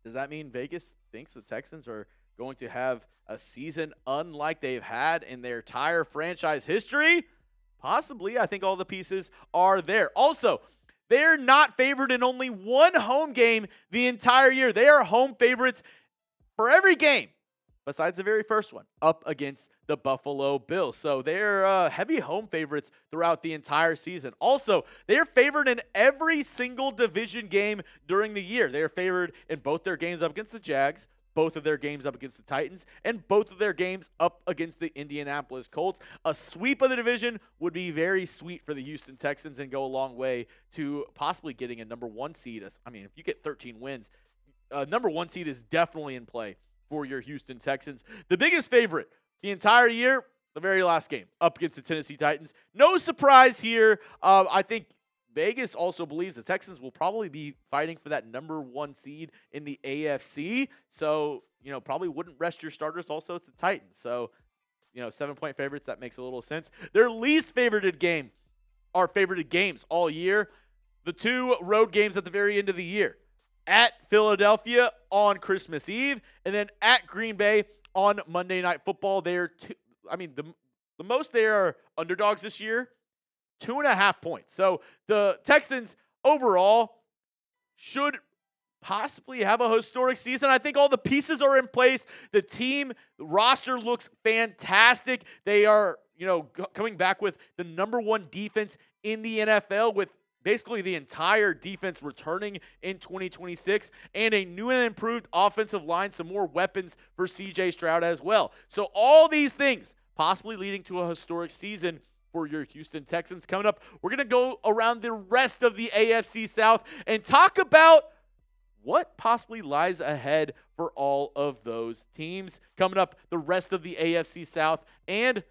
does that mean Vegas thinks the Texans are going to have a season unlike they've had in their entire franchise history? Possibly. I think all the pieces are there. Also, they're not favored in only one home game the entire year. They are home favorites for every game, besides the very first one, up against the Buffalo Bills. So they're heavy home favorites throughout the entire season. Also, they are favored in every single division game during the year. They are favored in both their games up against the Jags, both of their games up against the Titans, and both of their games up against the Indianapolis Colts. A sweep of the division would be very sweet for the Houston Texans and go a long way to possibly getting a number 1 seed. I mean, if you get 13 wins, number 1 seed is definitely in play for your Houston Texans. The biggest favorite the entire year, the very last game, up against the Tennessee Titans. No surprise here. I think Vegas also believes the Texans will probably be fighting for that number 1 seed in the AFC. So, probably wouldn't rest your starters. Also, it's the Titans. So, 7-point favorites, that makes a little sense. Their least favorited game are favorited games all year. The 2 road games at the very end of the year. At Philadelphia on Christmas Eve, and then at Green Bay on Monday Night Football. They're the most they are underdogs this year, 2.5 points. So the Texans overall should possibly have a historic season. I think all the pieces are in place. The team roster looks fantastic. They are, coming back with the number 1 defense in the NFL, with basically the entire defense returning in 2026, and a new and improved offensive line, some more weapons for CJ Stroud as well. So all these things possibly leading to a historic season for your Houston Texans. Coming up, we're going to go around the rest of the AFC South and talk about what possibly lies ahead for all of those teams. Coming up, the rest of the AFC South, and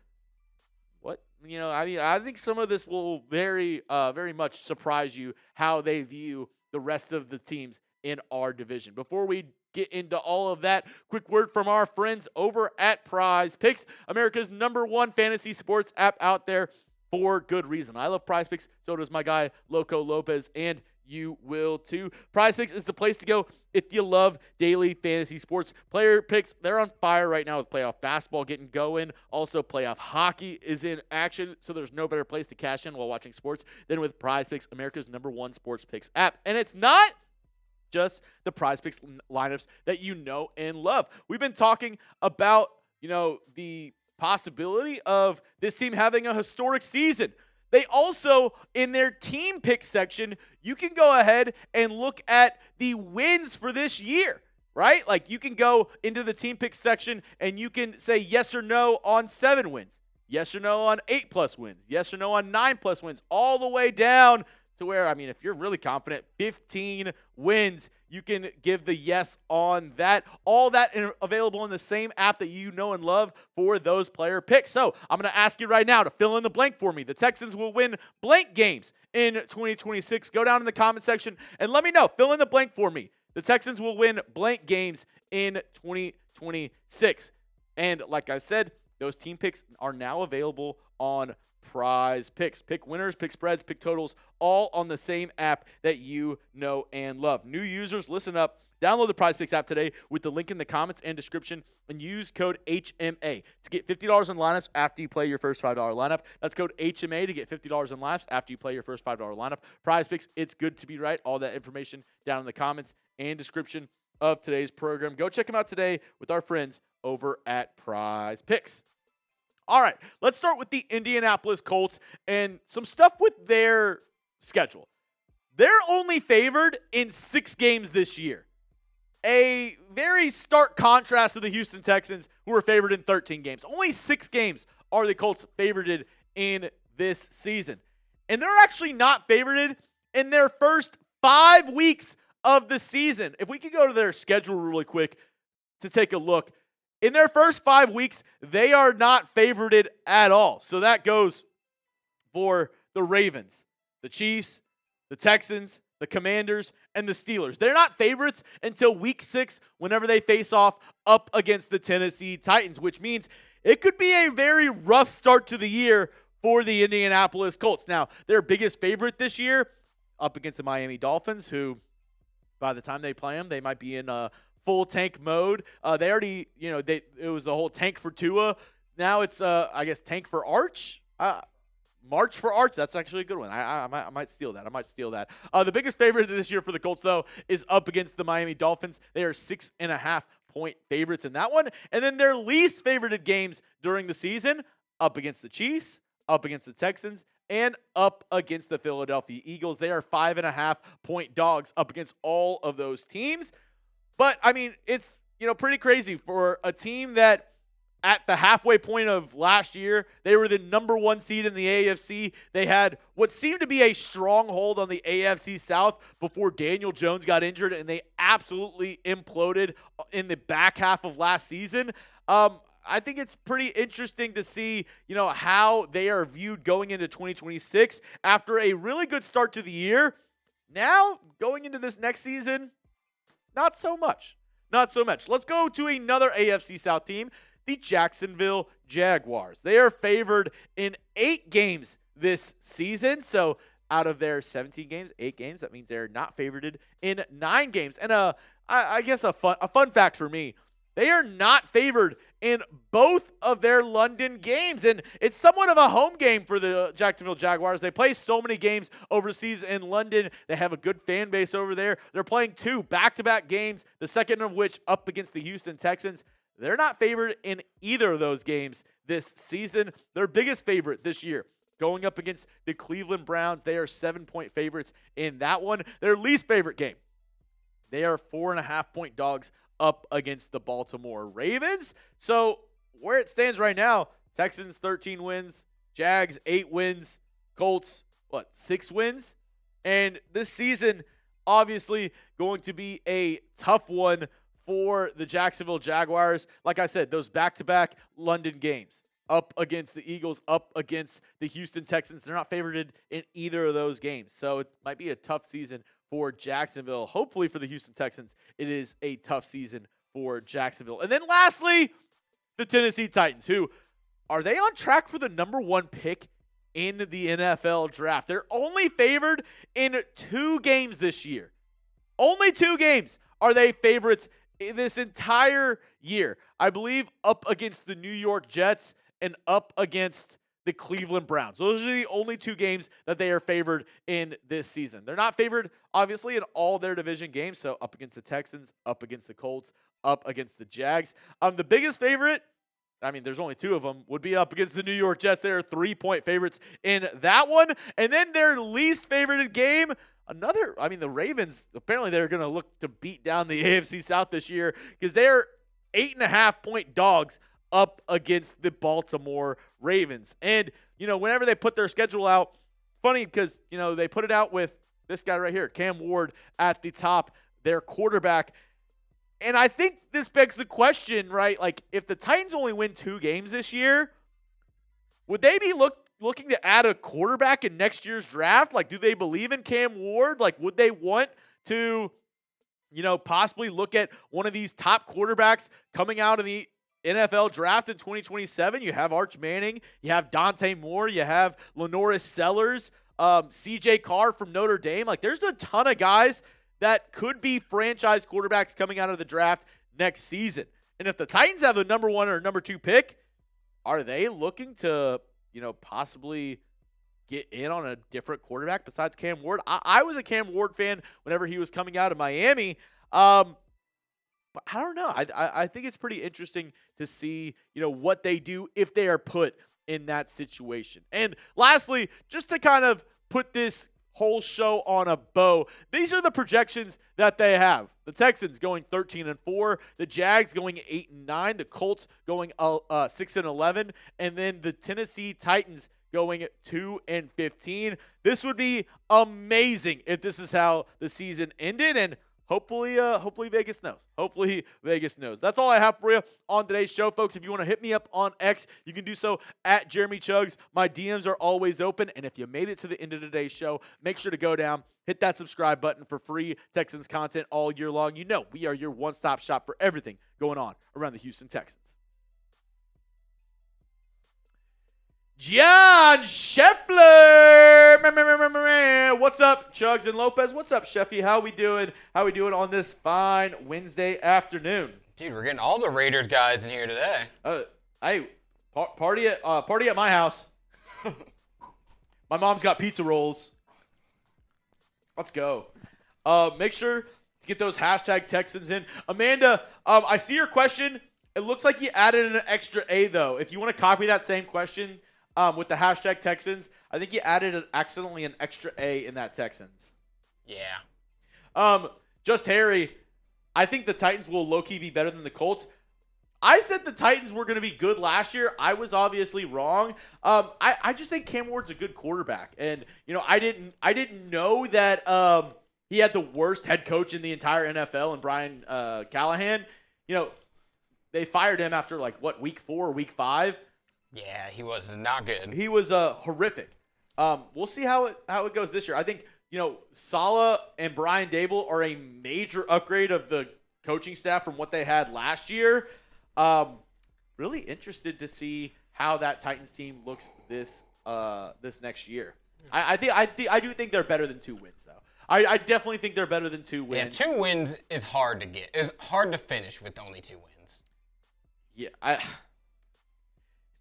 I think some of this will very much surprise you how they view the rest of the teams in our division. Before we get into all of that, quick word from our friends over at Prize Picks, America's number 1 fantasy sports app out there for good reason. I love Prize Picks. So does my guy Loco Lopez, and you will too. Prize Picks is the place to go if you love daily fantasy sports. Player picks, they're on fire right now with playoff basketball getting going. Also, playoff hockey is in action, so there's no better place to cash in while watching sports than with Prize Picks, America's number 1 sports picks app. And it's not just the Prize Picks lineups that you know and love. We've been talking about, the possibility of this team having a historic season. They also, in their team pick section, you can go ahead and look at the wins for this year, right? Like, you can go into the team pick section and you can say yes or no on 7 wins, yes or no on 8+ wins, yes or no on 9+ wins, all the way down to where, if you're really confident, 15 wins, you can give the yes on that. All that available in the same app that you know and love for those player picks. So I'm going to ask you right now to fill in the blank for me. The Texans will win blank games in 2026. Go down in the comment section and let me know. Fill in the blank for me. The Texans will win blank games in 2026. And like I said, those team picks are now available on Prize Picks. Pick winners, pick spreads, pick totals, all on the same app that you know and love. New users, listen up. Download the Prize Picks app today with the link in the comments and description and use code HMA to get $50 in lineups after you play your first $5 lineup. That's code HMA to get $50 in lineups after you play your first $5 lineup. Prize Picks, it's good to be right. All that information down in the comments and description of today's program. Go check them out today with our friends over at Prize Picks. All right, let's start with the Indianapolis Colts and some stuff with their schedule. They're only favored in 6 games this year. A very stark contrast to the Houston Texans, who are favored in 13 games. Only 6 games are the Colts favored in this season. And they're actually not favored in their first 5 weeks of the season. If we could go to their schedule really quick to take a look. In their first 5 weeks, they are not favorited at all. So that goes for the Ravens, the Chiefs, the Texans, the Commanders, and the Steelers. They're not favorites until week 6 whenever they face off up against the Tennessee Titans, which means it could be a very rough start to the year for the Indianapolis Colts. Now, their biggest favorite this year up against the Miami Dolphins, who by the time they play them, they might be in full tank mode. They already, it was the whole tank for Tua. Now it's, I guess, tank for Arch. March for Arch. That's actually a good one. I might steal that. The biggest favorite this year for the Colts, though, is up against the Miami Dolphins. They are 6.5-point favorites in that one. And then their least favorited games during the season, up against the Chiefs, up against the Texans, and up against the Philadelphia Eagles. They are 5.5-point dogs up against all of those teams. But, I mean, it's, pretty crazy for a team that at the halfway point of last year, they were the number 1 seed in the AFC. They had what seemed to be a stronghold on the AFC South before Daniel Jones got injured, and they absolutely imploded in the back half of last season. I think it's pretty interesting to see, how they are viewed going into 2026 after a really good start to the year. Now, going into this next season, not so much. Let's go to another AFC South team, the Jacksonville Jaguars. They are favored in 8 games this season. So out of their 17 games, 8 games, that means they're not favored in 9 games. And I guess a fun fact for me, they are not favored in both of their London games. And it's somewhat of a home game for the Jacksonville Jaguars. They play so many games overseas in London. They have a good fan base over there. They're playing 2 back-to-back games, the second of which up against the Houston Texans. They're not favored in either of those games this season. Their biggest favorite this year, going up against the Cleveland Browns. They are 7-point favorites in that one. Their least favorite game, they are 4.5-point dogs up against the Baltimore Ravens. So where it stands right now, Texans 13 wins, Jags 8 wins, Colts, 6 wins? And this season, obviously, going to be a tough one for the Jacksonville Jaguars. Like I said, those back-to-back London games, up against the Eagles, up against the Houston Texans. They're not favored in either of those games. So it might be a tough season for Jacksonville. Hopefully for the Houston Texans, it is a tough season for Jacksonville. And then lastly, the Tennessee Titans, who are they on track for the number 1 pick in the NFL draft? They're only favored in 2 games this year. Only 2 games are they favorites in this entire year. I believe up against the New York Jets and up against the Cleveland Browns. Those are the only 2 games that they are favored in this season. They're not favored, obviously, in all their division games. So up against the Texans, up against the Colts, up against the Jags. The biggest favorite, I mean, there's only 2 of them, would be up against the New York Jets. They're 3-point favorites in that one. And then their least favorited game, the Ravens, apparently they're going to look to beat down the AFC South this year because they're 8.5-point dogs up against the Baltimore Ravens. And, whenever they put their schedule out, it's funny because, they put it out with this guy right here, Cam Ward, at the top, their quarterback. And I think this begs the question, right? Like, if the Titans only win 2 games this year, would they be looking to add a quarterback in next year's draft? Like, do they believe in Cam Ward? Like, would they want to, possibly look at one of these top quarterbacks coming out of the NFL draft in 2027? You have Arch Manning, you have Dante Moore, you have Lenoris Sellers, CJ Carr from Notre Dame. Like, there's a ton of guys that could be franchise quarterbacks coming out of the draft next season. And if the Titans have the number 1 or number 2 pick, are they looking to, possibly get in on a different quarterback besides Cam Ward? I was a Cam Ward fan whenever he was coming out of Miami. But I don't know. I think it's pretty interesting to see, what they do if they are put in that situation. And lastly, just to kind of put this whole show on a bow, these are the projections that they have. The Texans going 13-4, the Jags going 8-9, the Colts going 6-11, and then the Tennessee Titans going 2-15. This would be amazing if this is how the season ended, and hopefully Vegas knows. Hopefully Vegas knows. That's all I have for you on today's show, folks. If you want to hit me up on X, you can do so at Jeremy Chugs. My DMs are always open. And if you made it to the end of today's show, make sure to go down, hit that subscribe button for free Texans content all year long. You know we are your one-stop shop for everything going on around the Houston Texans. John Scheffler. What's up, Chugs and Lopez? What's up, Sheffy? How we doing? How we doing on this fine Wednesday afternoon? Dude, we're getting all the Raiders guys in here today. Party at my house. My mom's got pizza rolls. Let's go. Make sure to get those hashtag Texans in. Amanda, I see your question. It looks like you added an extra A, though. If you want to copy that same question with the hashtag Texans, I think you added accidentally an extra A in that Texans. Yeah. Just Harry, I think the Titans will low-key be better than the Colts. I said the Titans were going to be good last year. I was obviously wrong. I just think Cam Ward's a good quarterback. And, I didn't know that he had the worst head coach in the entire NFL and Brian Callahan. They fired him after, week 4 or week 5? Yeah, he was not good. He was horrific. We'll see how it goes this year. I think, Saleh and Brian Dable are a major upgrade of the coaching staff from what they had last year. Really interested to see how that Titans team looks this next year. I do think they're better than 2 wins, though. I definitely think they're better than 2 wins. Yeah, 2 wins is hard to get. It's hard to finish with only 2 wins. Yeah,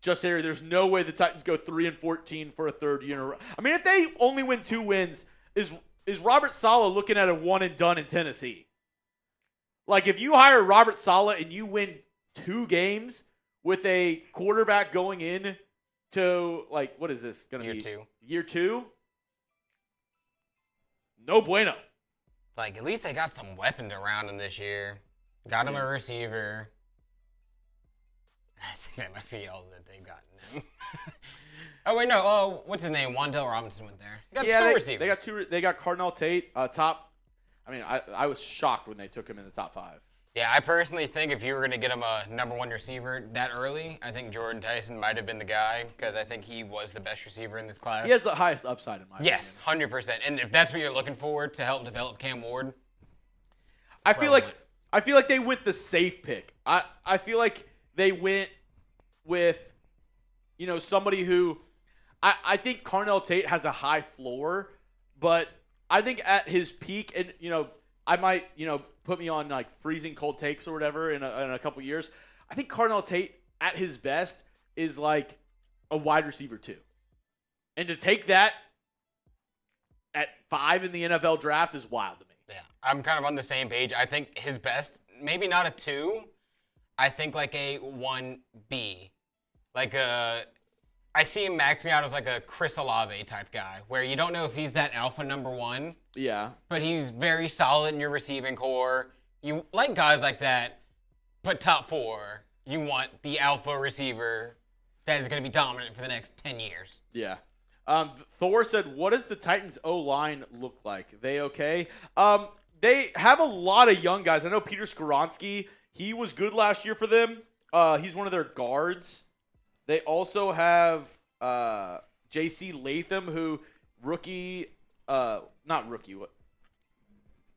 Just Harry, there's no way the Titans go 3-14 for a third year in a row. I mean, if they only win 2 wins, is Robert Saleh looking at a one and done in Tennessee? If you hire Robert Saleh and you win 2 games with a quarterback going in to what is this going to be? Year 2? No bueno. At least they got some weapons around him this year. Got him a receiver. I think that might be all that they've gotten now. Oh, wait, no. Oh, what's his name? Wandale Robinson went there. They got 2 receivers. They got Cardinal Tate, top. I mean, I was shocked when they took him in the top 5. Yeah, I personally think if you were going to get him a number 1 receiver that early, I think Jordan Tyson might have been the guy because I think he was the best receiver in this class. He has the highest upside in my opinion. Yes, 100%. And if that's what you're looking for to help develop Cam Ward, I feel like they went the safe pick. I feel like they went with, somebody who I think Carnell Tate has a high floor, but I think at his peak, and, I might, put me on freezing cold takes or whatever in a couple years. I think Carnell Tate at his best is a wide receiver 2. And to take that at 5 in the NFL draft is wild to me. Yeah, I'm kind of on the same page. I think his best, maybe not a 2. I think a 1B. I see him maxing out as a Chris Olave type guy, where you don't know if he's that alpha number 1. Yeah. But he's very solid in your receiving core. You like guys like that, but top 4, you want the alpha receiver that is going to be dominant for the next 10 years. Yeah. Thor said, what does the Titans O-line look like? They okay? They have a lot of young guys. I know Peter Skoronski, he was good last year for them. He's one of their guards. They also have J.C. Latham, who not rookie.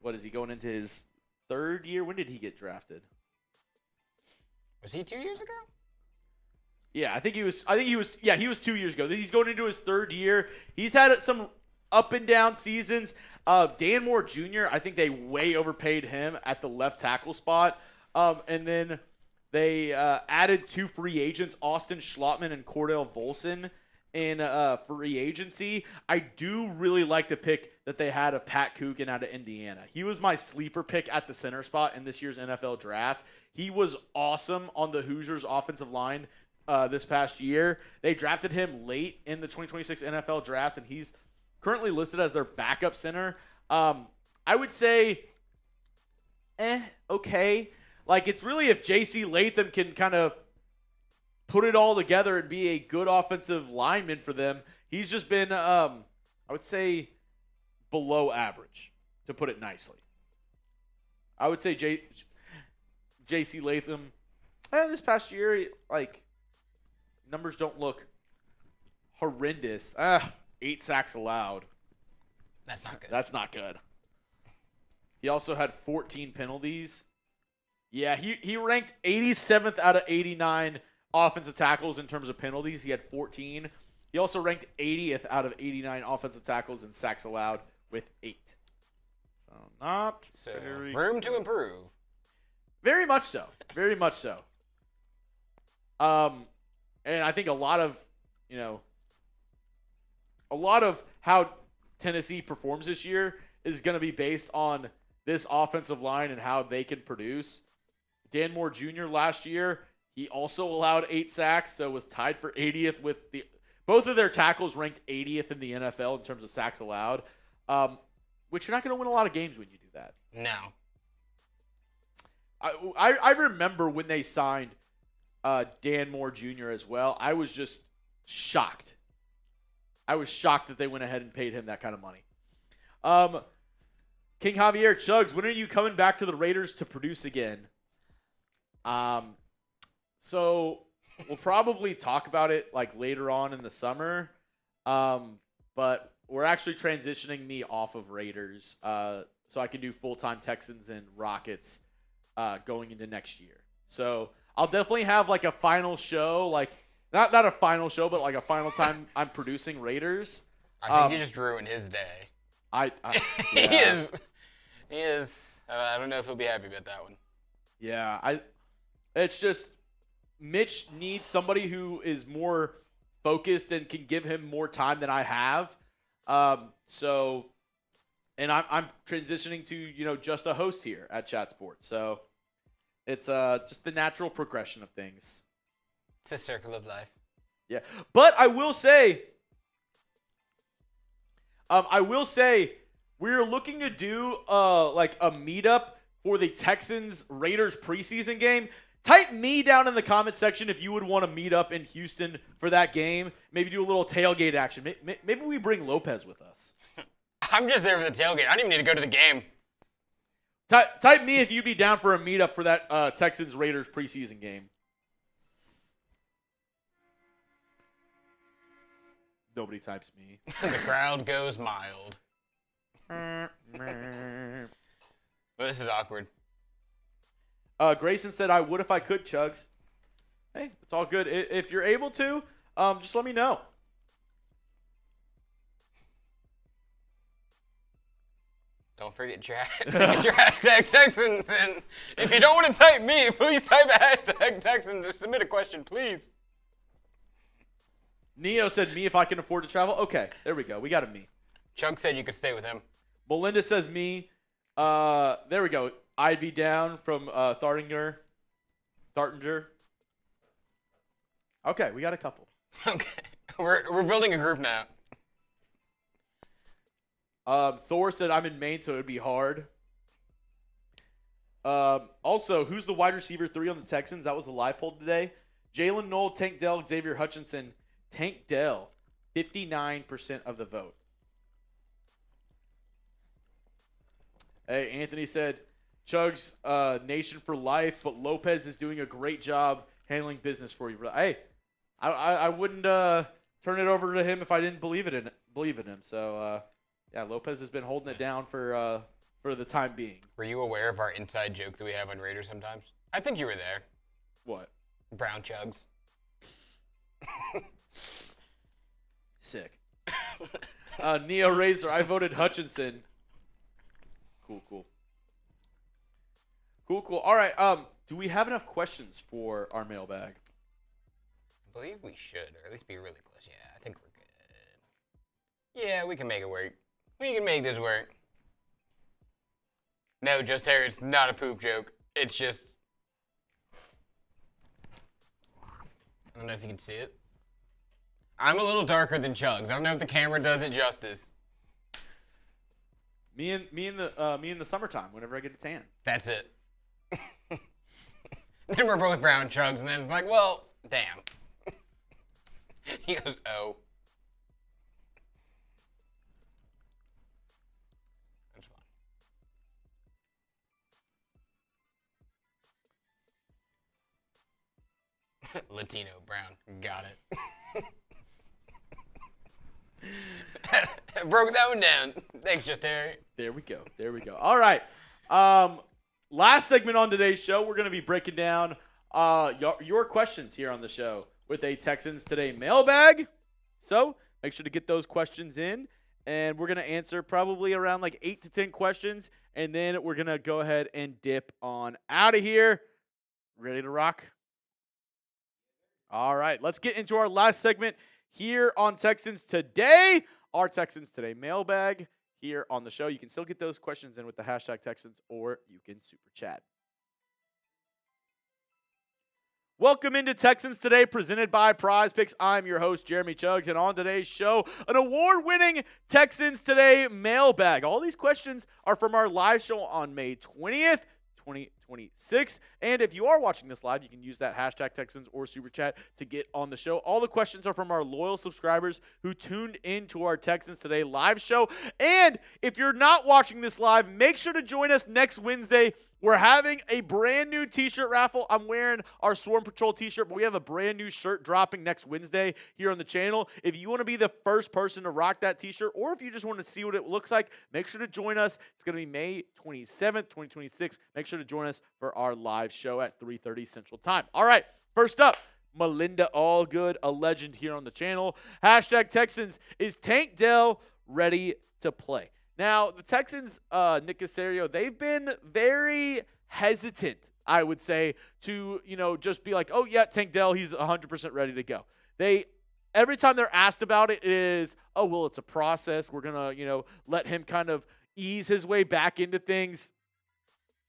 What is he going into his 3rd year? When did he get drafted? Was he 2 years ago? Yeah, I think he was. Yeah, he was 2 years ago. He's going into his 3rd year. He's had some up and down seasons. Dan Moore Jr., I think they way overpaid him at the left tackle spot. And then they added 2 free agents, Austin Schlottman and Cordell Volson, in free agency. I do really like the pick that they had of Pat Coogan out of Indiana. He was my sleeper pick at the center spot in this year's NFL draft. He was awesome on the Hoosiers offensive line this past year. They drafted him late in the 2026 NFL draft, and he's currently listed as their backup center. I would say, okay. It's really if J.C. Latham can kind of put it all together and be a good offensive lineman for them. He's just been, I would say, below average, to put it nicely. I would say J.C. Latham. This past year, like, numbers don't look horrendous. 8 sacks allowed. That's not good. That's not good. He also had 14 penalties. Yeah, he ranked 87th out of 89 offensive tackles in terms of penalties. He had 14. He also ranked 80th out of 89 offensive tackles in sacks allowed with 8. So not very room to improve. Very much so. Very much so. And I think a lot of how Tennessee performs this year is going to be based on this offensive line and how they can produce. Dan Moore Jr. last year, he also allowed 8 sacks, so was tied for 80th with both of their tackles ranked 80th in the NFL in terms of sacks allowed, which you're not going to win a lot of games when you do that. No. I remember when they signed Dan Moore Jr. as well. I was just shocked. I was shocked that they went ahead and paid him that kind of money. King Javier Chugs, when are you coming back to the Raiders to produce again? So we'll probably talk about it like later on in the summer. But we're actually transitioning me off of Raiders so I can do full-time Texans and Rockets going into next year. So I'll definitely have like a final show, like not a final show, but like a final time I'm producing Raiders. I think you just ruined his day. Yeah. He is. I don't know if he'll be happy about that one. Yeah, it's just Mitch needs somebody who is more focused and can give him more time than I have. So, and I'm transitioning to just a host here at Chat Sports. So, it's just the natural progression of things. It's a circle of life. Yeah, but I will say, we're looking to do like a meetup for the Texans Raiders preseason game. Type me down in the comment section if you would want to meet up in Houston for that game. Maybe do a little tailgate action. Maybe we bring Lopez with us. I'm just there for the tailgate. I don't even need to go to the game. Type me if you'd be down for a meetup for that Texans Raiders preseason game. Nobody types me. The crowd goes mild. Well, this is awkward. Grayson said, I would if I could, Chugs. Hey, it's all good. If you're able to, just let me know. Don't forget your hashtag Texans. And if you don't want to type me, please type hashtag Texans or submit a question, please. Neo said, me if I can afford to travel. Okay, there we go. We got a me. Chug said you could stay with him. Melinda says me. There we go. I'd be down from Thartinger. Okay, we got a couple. Okay. We're building a group now. Thor said I'm in Maine, so it would be hard. Also, who's the wide receiver 3 on the Texans? That was the live poll today. Jalen Knoll, Tank Dell, Xavier Hutchinson. Tank Dell, 59% of the vote. Hey, Anthony said, Chugs, nation for life, but Lopez is doing a great job handling business for you. Hey, I wouldn't turn it over to him if I didn't believe in him. So, yeah, Lopez has been holding it down for the time being. Were you aware of our inside joke that we have on Raiders sometimes? I think you were there. What? Brown Chugs. Sick. Neo Razor, I voted Hutchinson. Cool. All right. Do we have enough questions for our mailbag? I believe we should, or at least be really close. Yeah, I think we're good. Yeah, we can make it work. We can make this work. No, just hair. It's not a poop joke. It's just. I don't know if you can see it. I'm a little darker than Chugs. I don't know if the camera does it justice. Me in the summertime, whenever I get a tan. That's it. Then we're both brown Chugs, and then it's like, well, damn. He goes, oh. That's fine. Latino Brown. Got it. Broke that one down. Thanks, Just Harry. There we go. All right. Last segment on today's show, we're going to be breaking down your questions here on the show with a Texans Today mailbag. So make sure to get those questions in, and we're going to answer probably around like 8 to 10 questions, and then we're going to go ahead and dip on out of here. Ready to rock? All right, let's get into our last segment here on Texans Today, our Texans Today mailbag here on the show. You can still get those questions in with the hashtag Texans, or you can super chat. Welcome into Texans Today, presented by Prize Picks. I'm your host, Jeremy Chuggs, and on today's show, an award-winning Texans Today mailbag. All these questions are from our live show on May 20th, 2026. And if you are watching this live, you can use that hashtag Texans or Super Chat to get on the show. All the questions are from our loyal subscribers who tuned into our Texans Today live show. And if you're not watching this live, make sure to join us next Wednesday. We're having a brand new t-shirt raffle. I'm wearing our Swarm Patrol t-shirt, but we have a brand new shirt dropping next Wednesday here on the channel. If you want to be the first person to rock that t-shirt, or if you just want to see what it looks like, make sure to join us. It's going to be May 27th, 2026. Make sure to join us for our live show at 3:30 Central Time. All right, first up, Melinda Allgood, a legend here on the channel. Hashtag Texans, is Tank Dell ready to play? Now, the Texans, Nick Caserio, they've been very hesitant, I would say, to, just be like, oh, yeah, Tank Dell, he's 100% ready to go. Every time they're asked about it is, oh, well, it's a process. We're going to, let him kind of ease his way back into things.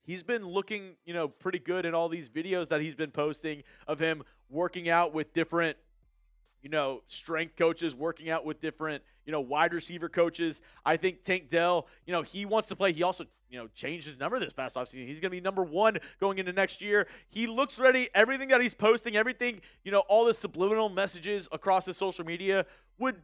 He's been looking, pretty good in all these videos that he's been posting of him working out with different, strength coaches, working out with different, wide receiver coaches. I think Tank Dell, he wants to play. He also, changed his number this past offseason. He's going to be number 1 going into next year. He looks ready. Everything that he's posting, everything, all the subliminal messages across his social media would,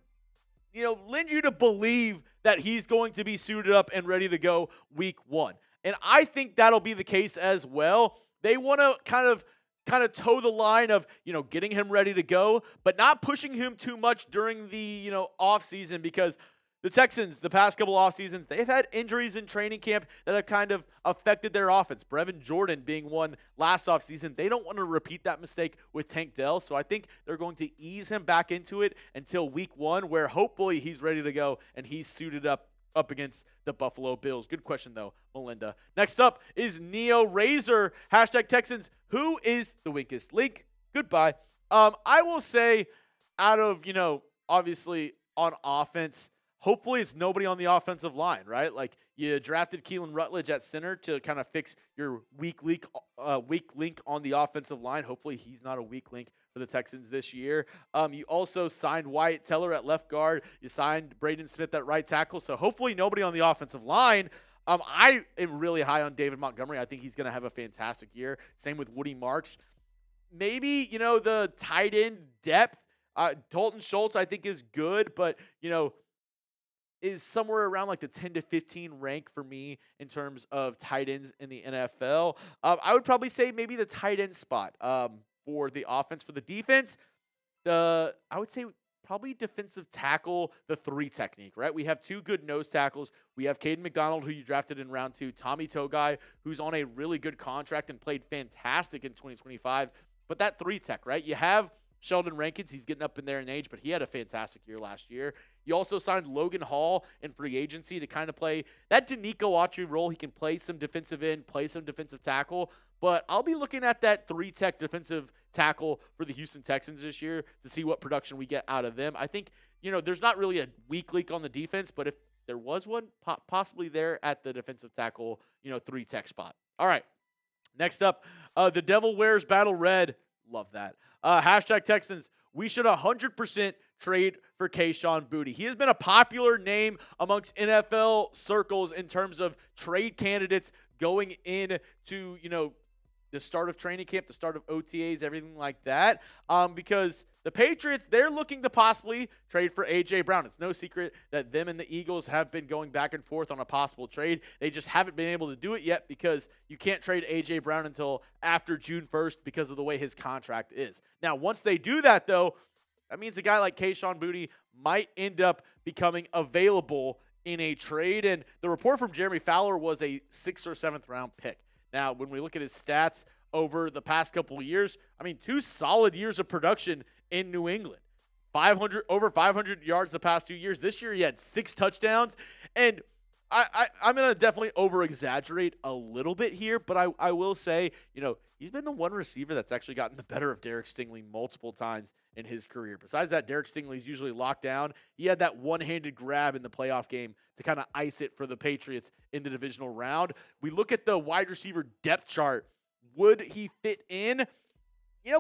lend you to believe that he's going to be suited up and ready to go week 1. And I think that'll be the case as well. They want to kind of toe the line of, getting him ready to go, but not pushing him too much during the, off season, because the Texans, the past couple off seasons, they've had injuries in training camp that have kind of affected their offense. Brevin Jordan being one last off season. They don't want to repeat that mistake with Tank Dell. So I think they're going to ease him back into it until week 1, where hopefully he's ready to go and he's suited up against the Buffalo Bills. Good question, though, Melinda. Next up is Neo Razor. Hashtag Texans. Who is the weakest link? Goodbye. I will say, out of, obviously on offense, hopefully it's nobody on the offensive line, right? Like, you drafted Keelan Rutledge at center to kind of fix your weak link on the offensive line. Hopefully he's not a weak link for the Texans this year. You also signed Wyatt Teller at left guard. You signed Braden Smith at right tackle. So hopefully nobody on the offensive line. I am really high on David Montgomery. I think he's going to have a fantastic year. Same with Woody Marks. Maybe, the tight end depth. Dalton Schultz, I think, is good, but, is somewhere around like the 10 to 15 rank for me in terms of tight ends in the NFL. I would probably say maybe the tight end spot for the offense. For the defense, I would say probably defensive tackle, the 3 technique, right? We have 2 good nose tackles. We have Caden McDonald, who you drafted in round 2, Tommy Togai, who's on a really good contract and played fantastic in 2025. But that 3 tech, right? You have Sheldon Rankins, he's getting up in there in age, but he had a fantastic year last year. You also signed Logan Hall in free agency to kind of play that DeMeco Ryans role. He can play some defensive end, play some defensive tackle, but I'll be looking at that 3-tech defensive tackle for the Houston Texans this year to see what production we get out of them. I think, there's not really a weak link on the defense, but if there was one, possibly there at the defensive tackle, 3-tech spot. All right, next up, the Devil Wears Battle Red. Love that. Hashtag Texans. We should 100% trade for Kayshon Boutte. He has been a popular name amongst NFL circles in terms of trade candidates going into, the start of training camp, the start of OTAs, everything like that. Because the Patriots, they're looking to possibly trade for A.J. Brown. It's no secret that them and the Eagles have been going back and forth on a possible trade. They just haven't been able to do it yet because you can't trade A.J. Brown until after June 1st because of the way his contract is. Now, once they do that, though, that means a guy like Kayshon Boutte might end up becoming available in a trade. And the report from Jeremy Fowler was a 6th or 7th round pick. Now, when we look at his stats over the past couple of years, 2 solid years of production in New England. Over 500 yards the past 2 years. This year he had 6 touchdowns. And I'm going to definitely over-exaggerate a little bit here, but I will say, he's been the one receiver that's actually gotten the better of Derek Stingley multiple times in his career. Besides that, Derek Stingley's usually locked down. He had that one-handed grab in the playoff game to kind of ice it for the Patriots in the divisional round. We look at the wide receiver depth chart. Would he fit in?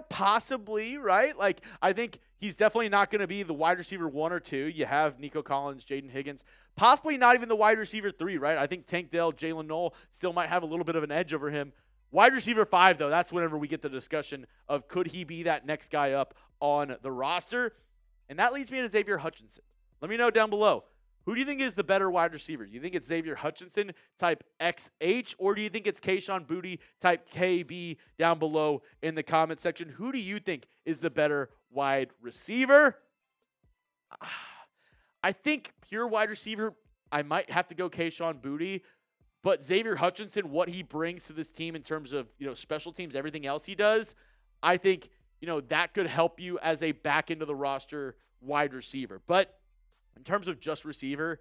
Possibly, right? I think he's definitely not going to be the wide receiver 1 or 2. You have Nico Collins, Jayden Higgins, possibly not even the wide receiver 3, right? I think Tank Dell, Jalen Noel still might have a little bit of an edge over him. Wide receiver 5, though, that's whenever we get the discussion of could he be that next guy up on the roster? And that leads me to Xavier Hutchinson. Let me know down below. Who do you think is the better wide receiver? Do you think it's Xavier Hutchinson type XH, or do you think it's Kayshon Boutte type KB down below in the comment section? Who do you think is the better wide receiver? I think pure wide receiver, I might have to go Kayshon Boutte, but Xavier Hutchinson, what he brings to this team in terms of, special teams, everything else he does, I think, that could help you as a back end of the roster wide receiver. But in terms of just receiver,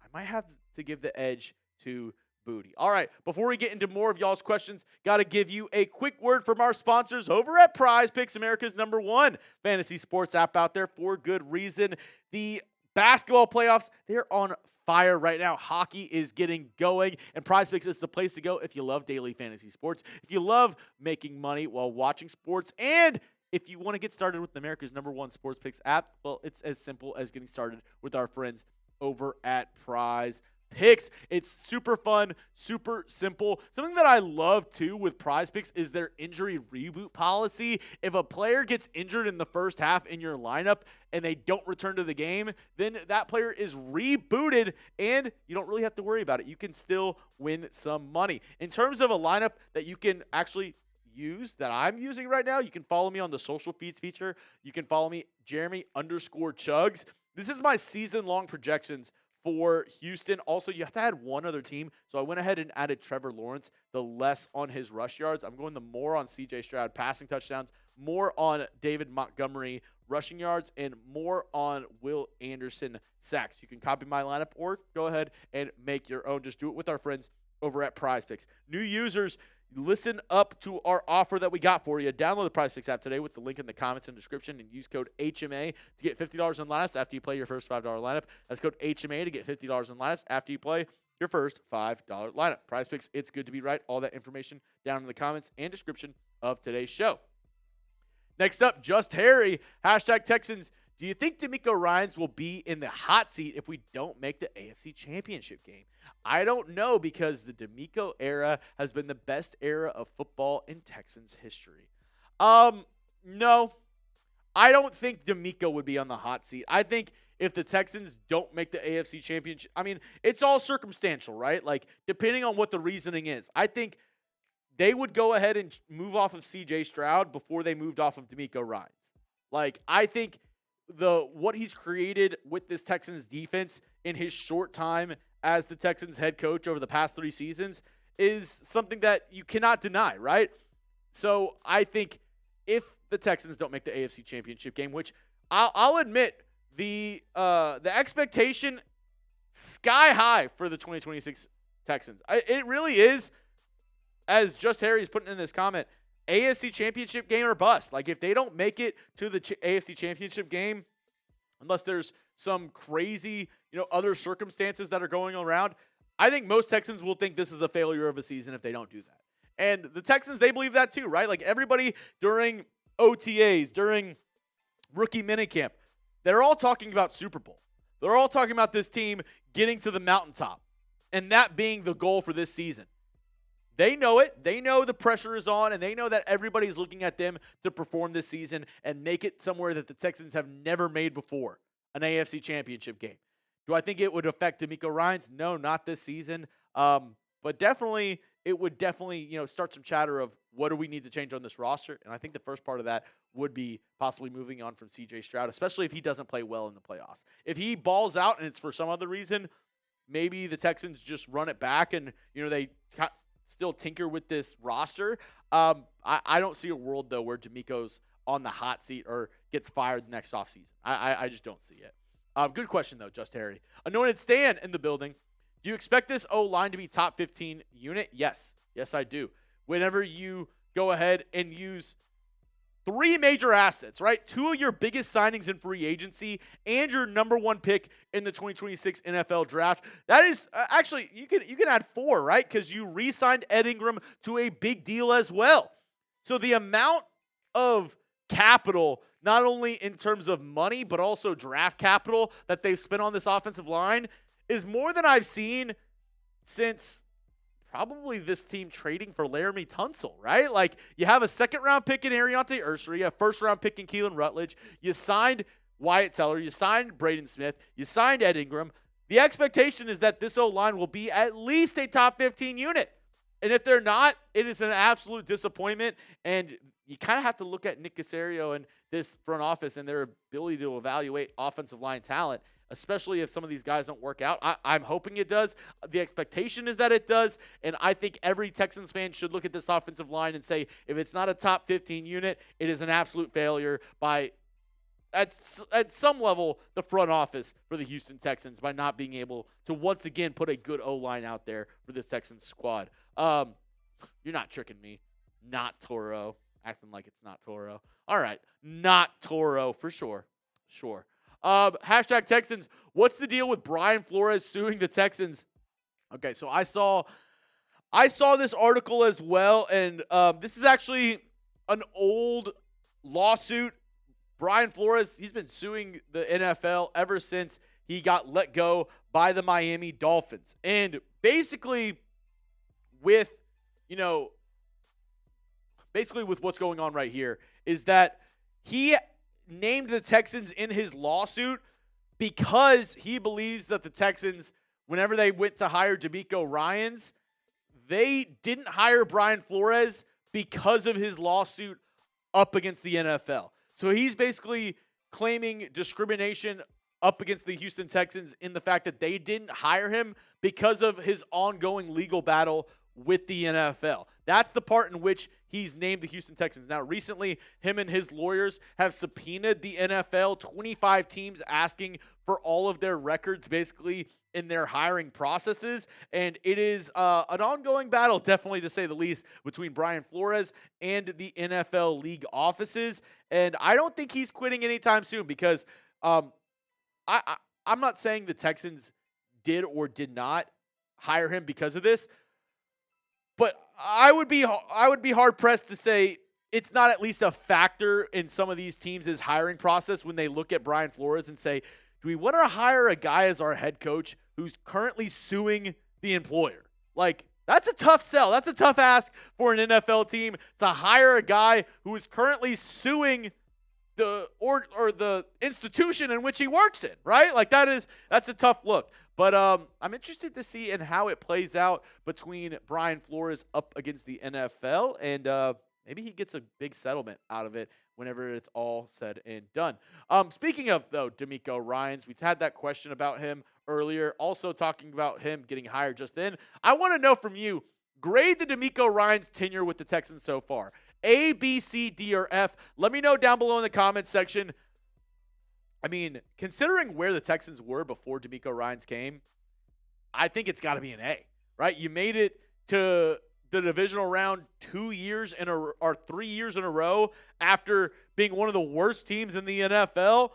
I might have to give the edge to Boutte. All right, before we get into more of y'all's questions, got to give you a quick word from our sponsors over at Prize Picks, America's #1 fantasy sports app out there for good reason. The basketball playoffs, they're on fire right now. Hockey is getting going, and Prize Picks is the place to go if you love daily fantasy sports, if you love making money while watching sports, and if you want to get started with America's #1 sports picks app, well, it's as simple as getting started with our friends over at Prize Picks. It's super fun, super simple. Something that I love, too, with Prize Picks is their injury reboot policy. If a player gets injured in the first half in your lineup and they don't return to the game, then that player is rebooted, and you don't really have to worry about it. You can still win some money. In terms of a lineup that you can actually use that I'm using right now, you can follow me on the social feeds feature. You can follow me, Jeremy_Chugs. This is my season-long projections for Houston. Also, you have to add one other team, so I went ahead and added Trevor Lawrence, the less on his rush yards. I'm going the more on C.J. Stroud passing touchdowns, more on David Montgomery rushing yards, and more on Will Anderson sacks. You can copy my lineup or go ahead and make your own. Just do it with our friends over at Prize Picks. New users, listen up to our offer that we got for you. Download the Prize Picks app today with the link in the comments and description and use code HMA to get $50 in lineups after you play your first $5 lineup. That's code HMA to get $50 in lineups after you play your first $5 lineup. Prize Picks, it's good to be right. All that information down in the comments and description of today's show. Next up, Just Harry, #Texans. Do you think DeMeco Ryans will be in the hot seat if we don't make the AFC Championship game? I don't know, because the DeMeco era has been the best era of football in Texans history. No, I don't think DeMeco would be on the hot seat. I think if the Texans don't make the AFC Championship, it's all circumstantial, right? Depending on what the reasoning is. I think they would go ahead and move off of C.J. Stroud before they moved off of DeMeco Ryans. I think what he's created with this Texans defense in his short time as the Texans head coach over the past 3 seasons is something that you cannot deny, right? So I think if the Texans don't make the AFC Championship game, which I'll admit the expectation sky high for the 2026 Texans. It really is, as Just Harry's putting in this comment, AFC Championship game or bust. If they don't make it to the AFC Championship game, unless there's some crazy, other circumstances that are going around, I think most Texans will think this is a failure of a season if they don't do that. And the Texans, they believe that too, right? Everybody during OTAs, during rookie minicamp, they're all talking about Super Bowl. They're all talking about this team getting to the mountaintop and that being the goal for this season. They know it. They know the pressure is on, and they know that everybody's looking at them to perform this season and make it somewhere that the Texans have never made before, an AFC championship game. Do I think it would affect DeMeco Ryans? No, not this season. But definitely, it would definitely, start some chatter of what do we need to change on this roster. And I think the first part of that would be possibly moving on from CJ Stroud, especially if he doesn't play well in the playoffs. If he balls out and it's for some other reason, maybe the Texans just run it back and, they still tinker with this roster. I don't see a world, though, where DeMeco's on the hot seat or gets fired next offseason. I just don't see it. Good question, though, Just Harry. Anointed Stan in the building. Do you expect this O-line to be top 15 unit? Yes. Yes, I do. Whenever you go ahead and use 3 major assets, right? 2 of your biggest signings in free agency and your number 1 pick in the 2026 NFL draft. That is actually, you can add 4, right? Because you re-signed Ed Ingram to a big deal as well. So the amount of capital, not only in terms of money, but also draft capital that they've spent on this offensive line is more than I've seen since probably this team trading for Laramie Tunsil, right? Like, you have a second-round pick in Aireontae Ersery, a first-round pick in Keelan Rutledge. You signed Wyatt Teller. You signed Braden Smith. You signed Ed Ingram. The expectation is that this O-line will be at least a top 15 unit. And if they're not, it is an absolute disappointment. And you kind of have to look at Nick Caserio and this front office and their ability to evaluate offensive line talent, especially if some of these guys don't work out. I'm hoping it does. The expectation is that it does, and I think every Texans fan should look at this offensive line and say, if it's not a top 15 unit, it is an absolute failure by, at some level, the front office for the Houston Texans by not being able to once again put a good O-line out there for this Texans squad. You're not tricking me. Not Toro. Acting like it's not Toro. All right. Not Toro for sure. Sure. Hashtag Texans. What's the deal with Brian Flores suing the Texans? Okay, so I saw this article as well, and this is actually an old lawsuit. Brian Flores, he's been suing the NFL ever since he got let go by the Miami Dolphins. And basically with what's going on right here is that he named the Texans in his lawsuit because he believes that the Texans, whenever they went to hire DeMeco Ryans, they didn't hire Brian Flores because of his lawsuit up against the NFL. So he's basically claiming discrimination up against the Houston Texans in the fact that they didn't hire him because of his ongoing legal battle with the NFL. That's the part in which he's named the Houston Texans. Now, recently, him and his lawyers have subpoenaed the NFL, 25 teams asking for all of their records, basically, in their hiring processes. And it is an ongoing battle, definitely to say the least, between Brian Flores and the NFL league offices. And I don't think he's quitting anytime soon because I'm not saying the Texans did or did not hire him because of this. But I would be hard pressed to say it's not at least a factor in some of these teams' hiring process when they look at Brian Flores and say, do we want to hire a guy as our head coach who's currently suing the employer? Like, that's a tough sell. That's a tough ask for an NFL team to hire a guy who is currently suing the or the institution in which he works in, right? Like, that's a tough look. But I'm interested to see in how it plays out between Brian Flores up against the NFL, and maybe he gets a big settlement out of it whenever it's all said and done. Speaking of, though, DeMeco Ryans, we've had that question about him earlier, also talking about him getting hired just then. I want to know from you, grade the DeMeco Ryans tenure with the Texans so far. A, B, C, D, or F. Let me know down below in the comments section. I mean, considering where the Texans were before DeMeco Ryans came, I think it's got to be an A, right? You made it to the divisional round 3 years in a row after being one of the worst teams in the NFL.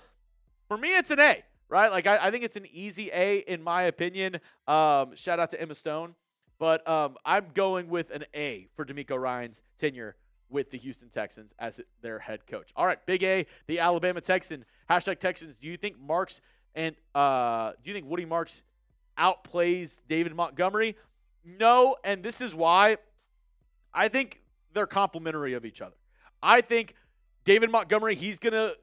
For me, it's an A, right? Like, I think it's an easy A in my opinion. Shout out to Emma Stone. But I'm going with an A for DeMeco Ryans' tenure with the Houston Texans as their head coach. All right, big A, the Alabama Texan. Hashtag Texans. Do you think Woody Marks outplays David Montgomery? No, and this is why. I think they're complementary of each other. I think David Montgomery, he's going to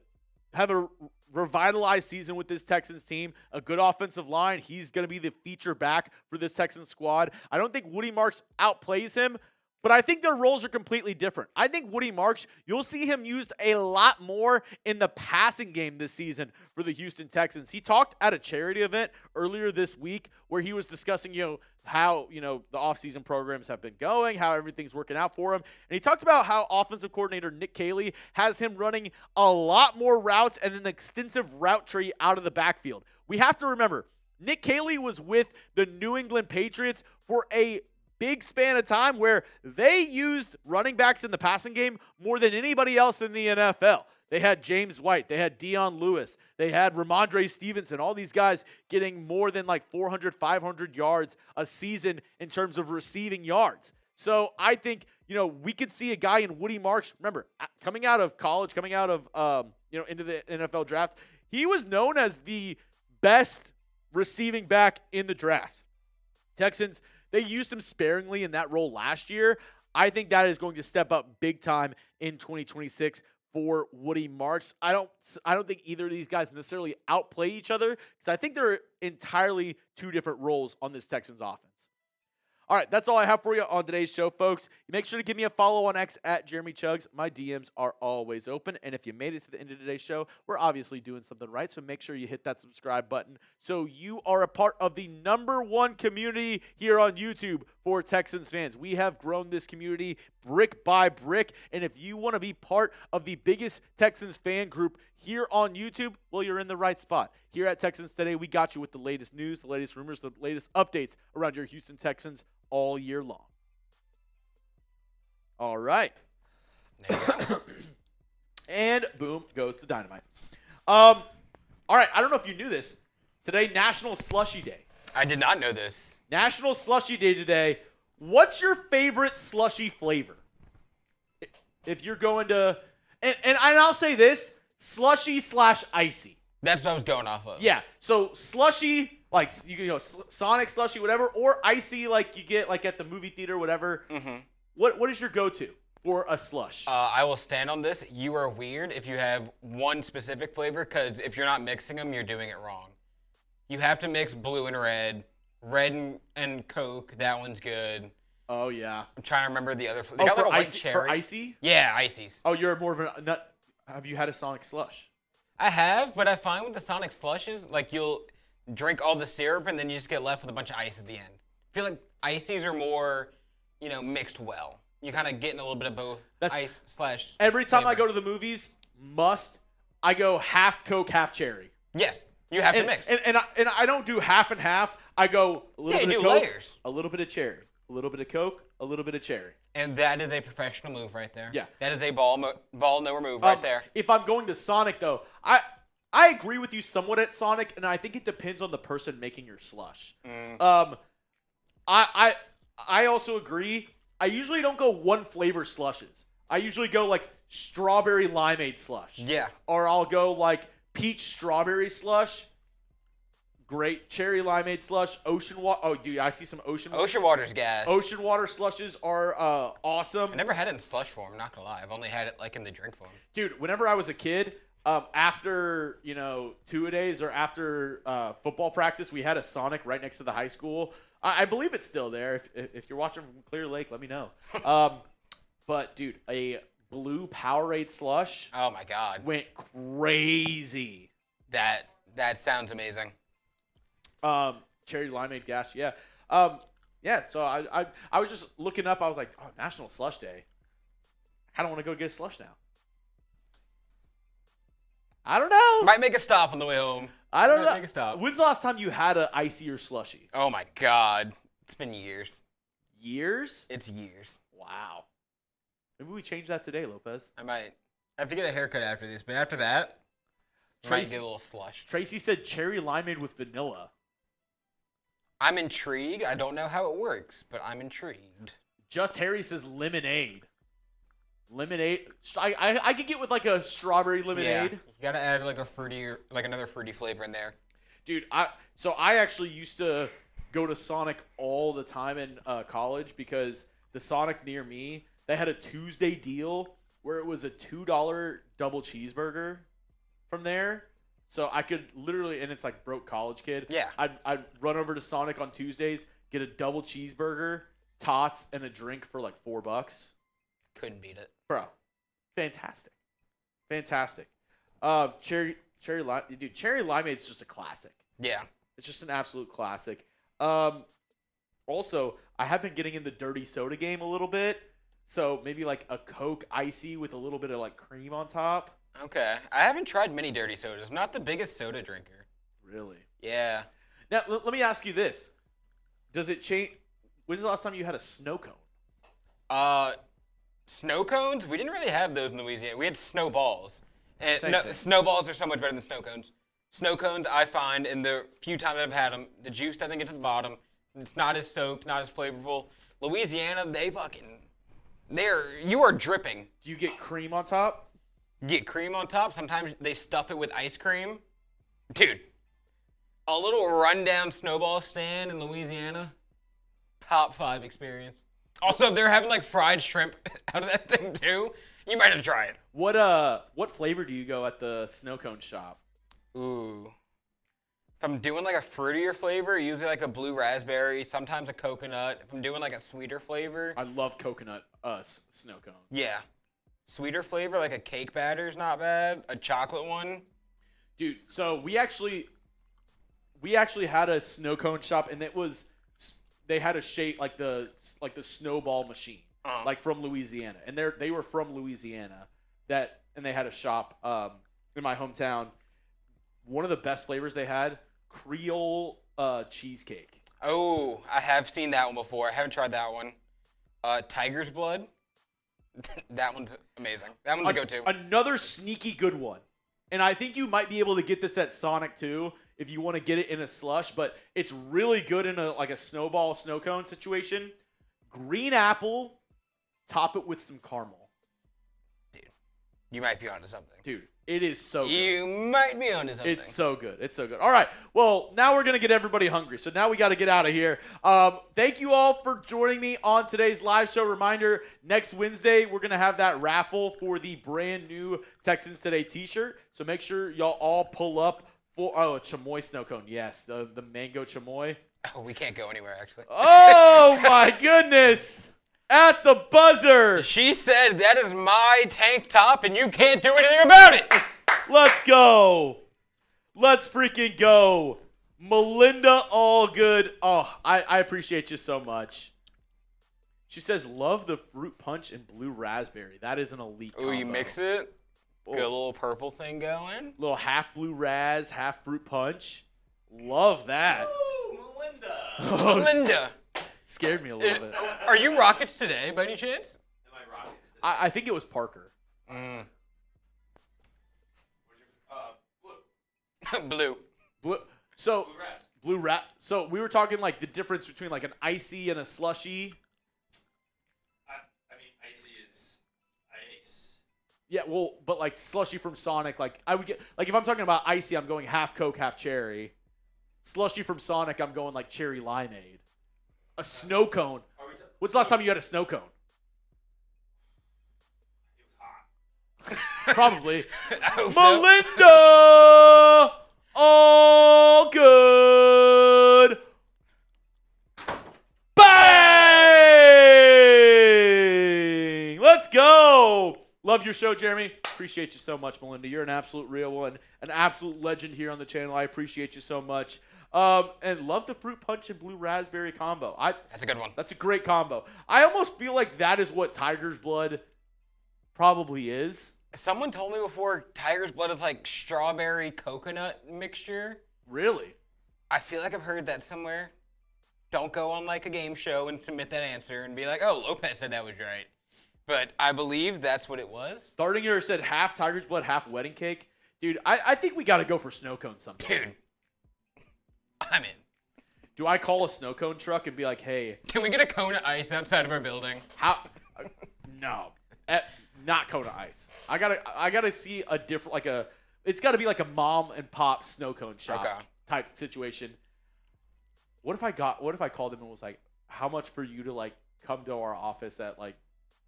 have a revitalized season with this Texans team, a good offensive line. He's going to be the feature back for this Texans squad. I don't think Woody Marks outplays him, but I think their roles are completely different. I think Woody Marks, you'll see him used a lot more in the passing game this season for the Houston Texans. He talked at a charity event earlier this week where he was discussing, how, the offseason programs have been going, how everything's working out for him. And he talked about how offensive coordinator Nick Caley has him running a lot more routes and an extensive route tree out of the backfield. We have to remember, Nick Caley was with the New England Patriots for a big span of time where they used running backs in the passing game more than anybody else in the NFL. They had James White. They had Dion Lewis. They had Ramondre Stevenson. All these guys getting more than 400, 500 yards a season in terms of receiving yards. So I think, we could see a guy in Woody Marks. Remember, coming out of college, coming out of, into the NFL draft, he was known as the best receiving back in the draft. Texans, they used him sparingly in that role last year. I think that is going to step up big time in 2026 for Woody Marks. I don't think either of these guys necessarily outplay each other because I think they're entirely two different roles on this Texans offense. All right, that's all I have for you on today's show, folks. Make sure to give me a follow on X at Jeremy Chugs. My DMs are always open. And if you made it to the end of today's show, we're obviously doing something right. So make sure you hit that subscribe button so you are a part of the #1 community here on YouTube for Texans fans. We have grown this community brick by brick. And if you want to be part of the biggest Texans fan group here on YouTube, well, you're in the right spot. Here at Texans Today, we got you with the latest news, the latest rumors, the latest updates around your Houston Texans all year long. All right. And boom goes the dynamite. All right, I don't know if you knew this. Today, National Slushy Day. I did not know this. National Slushy Day today. What's your favorite slushy flavor? If you're going to, and I'll say this, slushy / icy. That's what I was going off of. Yeah, so slushy, like Sonic slushy, whatever, or icy, like you get at the movie theater, whatever. Mm-hmm. What is your go-to for a slush? I will stand on this. You are weird if you have one specific flavor, because if you're not mixing them, you're doing it wrong. You have to mix blue and red and Coke. That one's good. Oh yeah. I'm trying to remember the other. They got like a white cherry. For icy? Yeah, ices. Oh, you're more of a nut. Have you had a Sonic slush? I have, but I find with the Sonic slushes, you'll drink all the syrup and then you just get left with a bunch of ice at the end. I feel like ices are more, mixed well. You kind of getting a little bit of both. Ice / Every time flavor. I go to the movies, I go half Coke, half cherry. Yes, you have to mix. And I don't do half and half. I go a little bit of Coke, layers. A little bit of cherry, a little bit of Coke, a little bit of cherry. And that is a professional move right there. Yeah. That is a ball no move right there. If I'm going to Sonic, though, I agree with you somewhat at Sonic, and I think it depends on the person making your slush. I also agree. I usually don't go one flavor slushes. I usually go strawberry limeade slush. Yeah. Or I'll go peach strawberry slush. Great. Cherry limeade slush. Ocean water. Oh, dude, I see some ocean water's gas. Ocean water slushes are awesome. I never had it in slush form, I'm not going to lie. I've only had it in the drink form. Dude, whenever I was a kid, after, two-a-days or after football practice, we had a Sonic right next to the high school. I believe it's still there. If you're watching from Clear Lake, let me know. But, dude, a blue Powerade slush. Oh, my God. Went crazy. That sounds amazing. Cherry limeade gas, yeah. So I was just looking up. I was like, oh, National Slush Day. I don't want to go get a slush now. I don't know. Might make a stop on the way home. I don't know. Make a stop. When's the last time you had an icy or slushy? Oh, my God. It's been years. Years? It's years. Wow. Maybe we change that today, Lopez. I might. I have to get a haircut after this, but after that, I might get a little slush. Tracy said cherry limeade with vanilla. I'm intrigued. I don't know how it works, but I'm intrigued. Just Harry says lemonade. Lemonade. I could get with a strawberry lemonade. Yeah. You gotta add a fruity or another fruity flavor in there. Dude, I actually used to go to Sonic all the time in college because the Sonic near me, they had a Tuesday deal where it was a $2 double cheeseburger from there. So I could literally, and it's like broke college kid. Yeah. I'd run over to Sonic on Tuesdays, get a double cheeseburger, tots, and a drink for like $4. Couldn't beat it. Bro, fantastic. Cherry lime, dude. Cherry limeade's just a classic. Yeah. It's just an absolute classic. Also, I have been getting in the dirty soda game a little bit, so maybe like a Coke icy with a little bit of like cream on top. Okay. I haven't tried many dirty sodas. I'm not the biggest soda drinker. Really? Yeah. Now, let me ask you this: does it change? When's the last time you had a snow cone? Snow cones? We didn't really have those in Louisiana. We had snowballs. And Same thing. snowballs are so much better than snow cones. Snow cones, I find, in the few times I've had them, the juice doesn't get to the bottom. It's not as soaked, not as flavorful. Louisiana, you are dripping. Do you get cream on top? You get cream on top. Sometimes they stuff it with ice cream. Dude, a little rundown snowball stand in Louisiana, top 5 experience. Also, if they're having like fried shrimp out of that thing too, you might have to try it. What flavor do you go at the snow cone shop? Ooh. If I'm doing like a fruitier flavor, usually like a blue raspberry, sometimes a coconut. If I'm doing like a sweeter flavor. I love coconut snow cones. Yeah. Sweeter flavor, like a cake batter's not bad. A chocolate one. Dude, so we actually had a snow cone shop, and they had a shape like the snowball machine, like from Louisiana, and they were from Louisiana, and they had a shop in my hometown. One of the best flavors they had, Creole cheesecake. Oh, I have seen that one before. I haven't tried that one. Tiger's blood. That one's amazing. That one's a go-to. Another sneaky good one. And I think you might be able to get this at Sonic too if you want to get it in a slush, but it's really good in a snowball snow cone situation. Green apple, top it with some caramel. Dude, you might be onto something. Dude, it is so good. You might be onto something. It's so good. It's so good. All right. Well, now we're going to get everybody hungry. So now we got to get out of here. Thank you all for joining me on today's live show. Reminder, next Wednesday, we're going to have that raffle for the brand new Texans Today t-shirt. So make sure y'all all pull up for a chamoy snow cone. Yes, the mango chamoy. Oh, we can't go anywhere, actually. Oh, my goodness. At the buzzer. She said that is my tank top, and you can't do anything about it. Let's go. Let's freaking go. Melinda Allgood. Oh, I appreciate you so much. She says, love the fruit punch and blue raspberry. That is an elite combo. Ooh, you mix it. Get a little purple thing going. Little half blue raz, half fruit punch. Love that. Ooh, Melinda. Oh, Melinda. Scared me a little bit. Are you Rockets today, by any chance? Am I Rockets today? I think it was Parker. Where's your, Blue. So, Blue Raz. blue rat. So we were talking like the difference between like an icy and a slushy. I mean, icy is ice. Yeah, well, but like slushy from Sonic, like I would get like if I'm talking about icy, I'm going half Coke, half cherry. Slushy from Sonic, I'm going like cherry limeade. A snow cone. When's the last time you had a snow cone? It was hot. Probably. I hope so. Melinda! All good. Bang! Let's go. Love your show, Jeremy. Appreciate you so much, Melinda. You're an absolute real one, an absolute legend here on the channel. I appreciate you so much. And love the fruit punch and blue raspberry combo. That's a good one. That's a great combo. I almost feel like that is what Tiger's Blood probably is. Someone told me before Tiger's Blood is like strawberry coconut mixture. Really? I feel like I've heard that somewhere. Don't go on like a game show and submit that answer and be like, oh, Lopez said that was right. But I believe that's what it was. Stardinger said half Tiger's Blood, half wedding cake. Dude, I think we got to go for snow cones sometime. Dude, I'm in. Do I call a snow cone truck and be like, hey, Can we get a cone of ice outside of our building? how? No, not Kona Ice. I gotta see a different it's got to be like a mom and pop snow cone shop type situation. What if I called him and was like, how much for you to like come to our office at like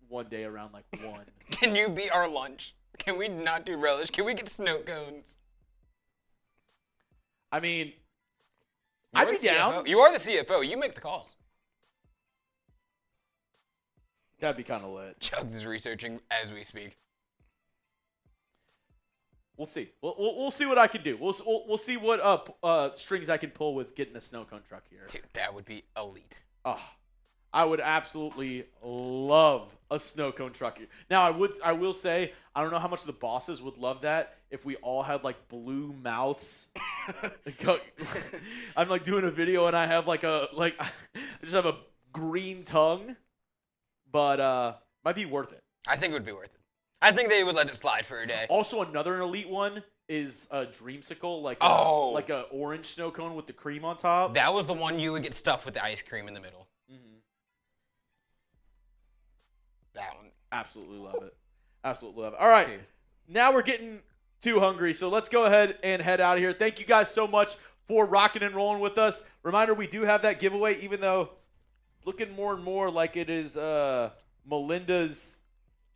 one day around like 1. Can you be our lunch? Can we not do relish? Can we get snow cones? I mean, You're I'd be the CFO. down. You are the CFO. You make the calls. That'd be kind of lit. Chugs is researching as we speak. We'll see. We'll see what I can do. We'll see what strings I can pull with getting a snow cone truck here. Dude, that would be elite. Oh, I would absolutely love a snow cone truck here. Now I will say I don't know how much the bosses would love that if we all had like blue mouths. I'm like doing a video and I have I just have a green tongue, but might be worth it. I think it would be worth it. I think they would let it slide for a day. Also, another elite one is a dreamsicle, like a orange snow cone with the cream on top. That was the one you would get stuffed with the ice cream in the middle. Mm-hmm. That one. Absolutely love it. Absolutely love it. All right, now we're getting too hungry, so let's go ahead and head out of here. Thank you guys so much for rocking and rolling with us. Reminder, we do have that giveaway, even though looking more and more like it is Melinda's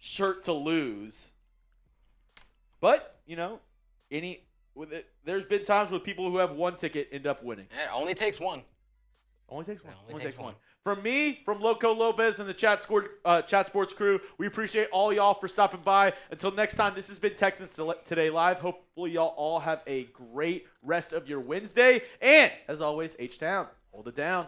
shirt to lose. But, you know, there's been times with people who have one ticket end up winning. Yeah, it only takes one. Only takes one. Only takes one. From me, from Loco Lopez and the Chat Sports crew, we appreciate all y'all for stopping by. Until next time, this has been Texans Today Live. Hopefully y'all all have a great rest of your Wednesday. And, as always, H-Town, hold it down.